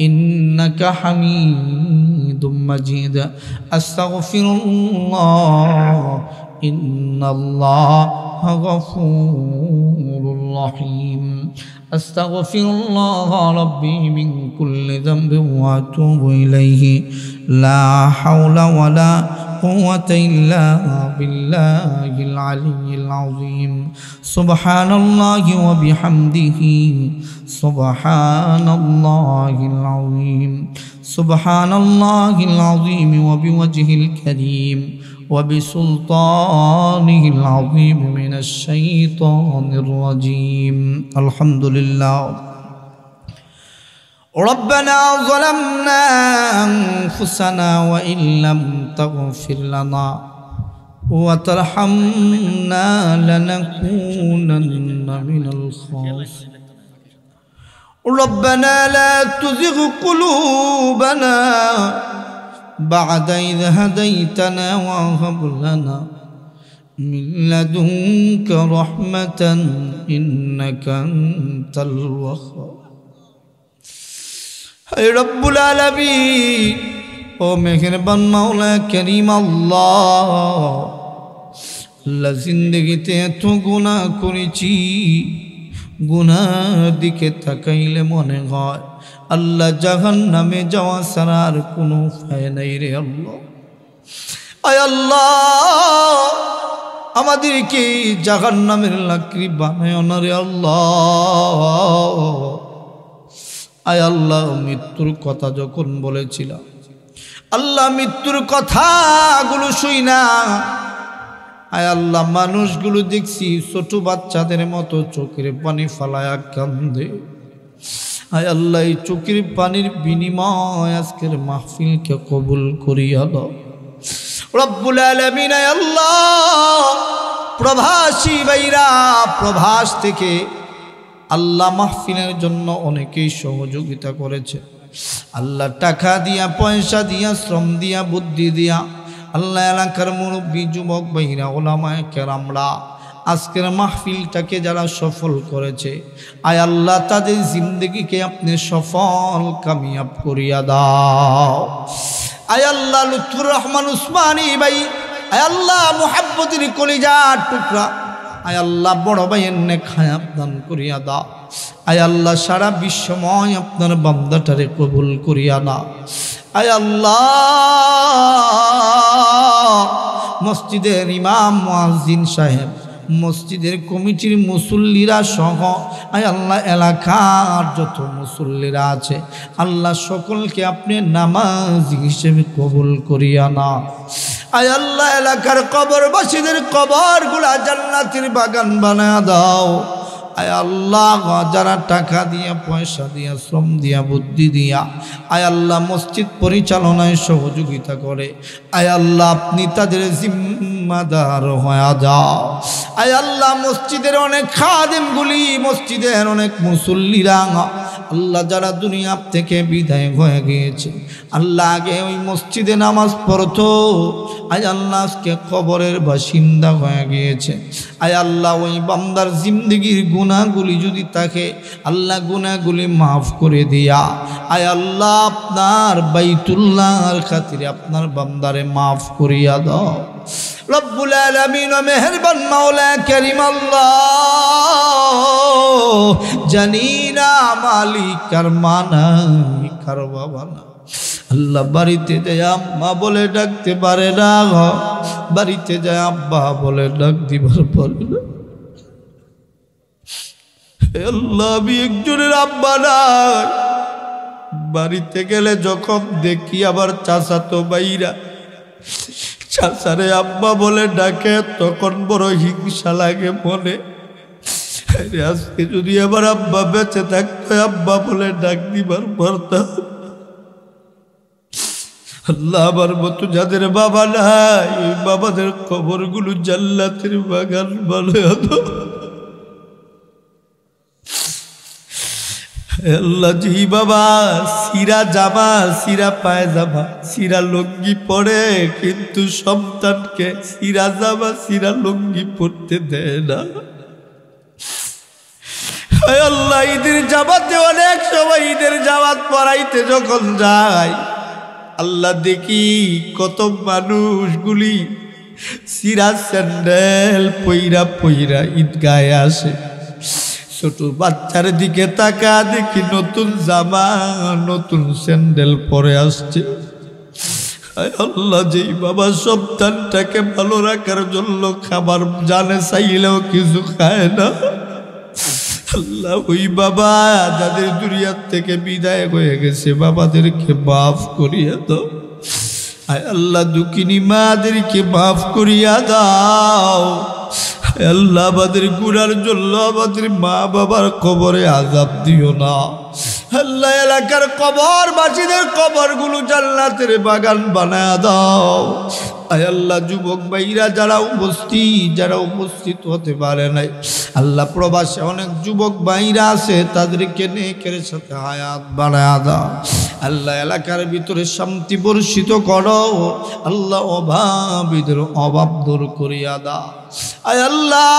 ইন্নাকা হামিদুম মাজিদ। আস্তাগফিরুল্লাহ ইন্নাল্লাহা গফুরুর রহিম। আস্তাগফিরুল্লাহ রাব্বি মিন কুল্লি যামবিন ওয়া আতুবু ইলাইহি লা হাওলা ওয়ালা قوة إلا بالله العلي العظيم. سبحان الله وبحمده سبحان الله العظيم. سبحان الله العظيم وبوجهه الكريم وبسلطانه العظيم من الشيطان الرجيم. الحمد لله. ربنا ظلمنا أنفسنا وإن لم تغفر لنا وترحمنا لنكونن من الخاسرين. ربنا لا تزغ قلوبنا بعد إذ هديتنا وهب لنا من لدنك رحمة إنك أنت الوهاب. রব্বুল আলামিন ও মেহেরবান মাওলা করিম আল্লাহ জিন্দগিতে এত গুনাহ করেছি, গুনার দিকে তাকাইলে মনে হয় আল্লাহ জাহান্নামে যাওয়া ছাড়া আর কোনো উপায় নাই রে আল্লাহ। আয় আল্লাহ আমাদেরকে জাহান্নামের লাকড়ি বানায় না রে আল্লাহ। আয় আল্লাহ মৃত্যুর কথা যখন বলেছিলাম আল্লাহ মৃত্যুর কথাগুলো শুই না, আয় আল্লাহ মানুষগুলো দেখছি ছোট বাচ্চাদের মতো চোখের পানি ফালায়া কান্দে। আয় আল্লাহ এই চোখের পানির বিনিময় আজকের মাহফিলকে কবুল করিয়া দাও রব্বুল আলামিন। আয় আল্লাহ প্রবাসী ভাইরা প্রবাস থেকে আল্লাহ মাহফিলের জন্য অনেকেই সহযোগিতা করেছে। আল্লাহ টাকা দিয়া, পয়সা দিয়া, শ্রম দিয়া, বুদ্ধি দিয়া, আল্লাহ এলাকার মুরব্বী যুবক ভাইরা ওলামায়ে কেরামরা আজকের মাহফিলটাকে যারা সফল করেছে, আয় আল্লাহ তাদের জিন্দগিকে আপনি সফল কামিয়াব করিয়া দাও। আয় আল্লাহ লুৎফুর রহমান উসমানী ভাই, আয় আল্লাহ মুহাব্বতের কলিজার টুকরা, আয় আল্লাহ বড় ভাইয়ের নেক হায়াত দান করিয়া দাও। আয় আল্লাহ সারা বিশ্বময় আপনার বান্দাটারে কবুল করিয়া দাও। আয় আল্লাহ মসজিদের ইমাম মুয়াজ্জিন সাহেব, মসজিদের কমিটির মুসল্লিরা সহ আয় আল্লাহ এলাকার যত মুসল্লিরা আছে আল্লাহ সকলকে আপনি নামাজি হিসেবে কবুল করিয়া নাও। আয় আল্লাহ এলাকার কবরবাসীদের কবরগুলা জান্নাতের বাগান বানায়া দাও। আয় আল্লাহ যারা টাকা দিয়া, পয়সা দিয়া, শ্রম দিয়া, বুদ্ধি দিয়া আয় আল্লাহ মসজিদ পরিচালনায় সহযোগিতা করে, আয় আল্লাহ আপনি তাদের জিম্মাদার হয়ে যাও। আয় আল্লাহ মসজিদের অনেক খাদেমগুলি, মসজিদের অনেক মুসল্লিরা আল্লাহ যারা দুনিয়া থেকে বিদায় হয়ে গিয়েছে, আল্লাহ আগে ওই মসজিদে নামাজ পড়তো, আয় আল্লাহ আজকে কবরের বাসিন্দা হয়ে গিয়েছে। আয় আল্লাহ ওই বান্দার জিন্দেগির গুনাহগুলি যদি তাকে আল্লাহ গুনাহগুলি মাফ করে দিয়া, আয় আল্লাহ আপনার বাইতুল্লাহর খাতিরে আপনার বান্দারে মাফ করিয়া দাও। রব্বুল আলামিন ও মেহেরবান মাওলা করিম আল্লাহ, জানি না মালিক কার মানাই কার বাবা না। আল্লাহ বাড়িতে যায় আম্মা বলে ডাকতে পারে না, বাড়িতে যায় আব্বা বলে ডাক দিবার পারে না। আল্লাহ আমি একজনের আব্বা নাই, বাড়িতে গেলে যখন দেখি আবার চাচাতো ভাইরা চাচারে আব্বা বলে ডাকে, তখন বড় হিংসা লাগে মনে। আজকে যদি আবার আব্বা বেঁচে থাকতো আব্বা বলে ডাক দিবার পারতাম। আল্লাহ আমার মতো যাদের বাবা নাই ওই বাবাদের কবরগুলো জান্নাতের বাগান বানায়া দাও। আল্লাহ জি বাবা সিরা জামা, সিরা পায়জামা, সিরা লুঙ্গি পরে কিন্তু সন্তানকে সিরা জামা, সিরা লুঙ্গি পরতে দেয় না। আল্লাহ ঈদের জামাতে অনেক সময় ঈদের জামাত পড়াইতে যখন যায় আল্লাহ দেখি কত মানুষগুলি সিরা স্যান্ডেল পইরা পইরা ঈদগাহে আসে। ছোট বাচ্চার দিকে তাকা দেখি নতুন জামা, নতুন স্যান্ডেল পরে আসছে। আল্লাহ যেই বাবা সন্তানটাকে ভালো রাখার জন্য খাবার জানে চাইলেও কিছু খায় না, আল্লাহ ওই বাবা যাদের দুনিয়ার থেকে বিদায় হয়ে গেছে বাবাদেরকে মাফ করিয়া দাও। আয় আল্লাহ দুঃখিনী মাদেরকে মাফ করিয়া দাও। আল্লাহ আমাদের গুনার জন্য আমাদের মা বাবার কবরে আযাব দিও না। আল্লাহ এলাকার কবরবাসীদের কবরগুলো জান্নাতের বাগান বানায়া দাও। আয় আল্লাহ যুবক ভাইরা যারা উপস্থিত হতে পারে নাই, আল্লাহ প্রবাসে অনেক যুবক ভাইরা আছে তাদেরকে নেকের সাথে হায়াত বানায়া দাও। আল্লাহ এলাকার ভিতরে শান্তি বর্ষিত করো। আল্লাহ অভাবীদের অভাব দূর করিয়া দাও। আয় আল্লাহ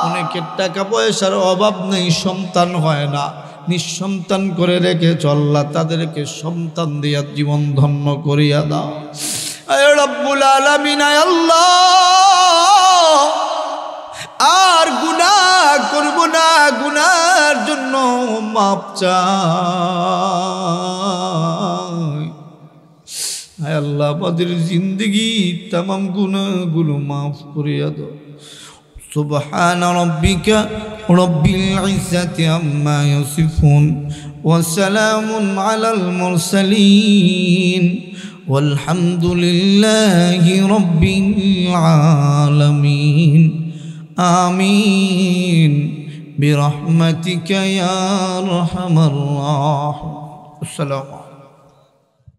অনেকের টাকা পয়সার অভাব নেই, সন্তান হয় না, নিঃসন্তান করে রেখেছ, আল্লাহ তাদেরকে সন্তান দিয়া জীবন ধন্য করিয়া দাও। আয় রব্বুল আলামিন, আয় আল্লাহ আর গুনাহ করব না, গুনার জন্য মাপ চাই। আয় আল্লাহ আমাদের জিন্দগি তামাম গুনাহগুলো মাফ করিয়া দাও। সুবহান রাব্বিকা রব্বিল ইজ্জাতি আম্মা ইয়াসিফুন ওয়া সালামুন আলাল মুরসালিন والحمد لله رب العالمين آمين برحمتك يا أرحم الراحمين. السلام عليكم.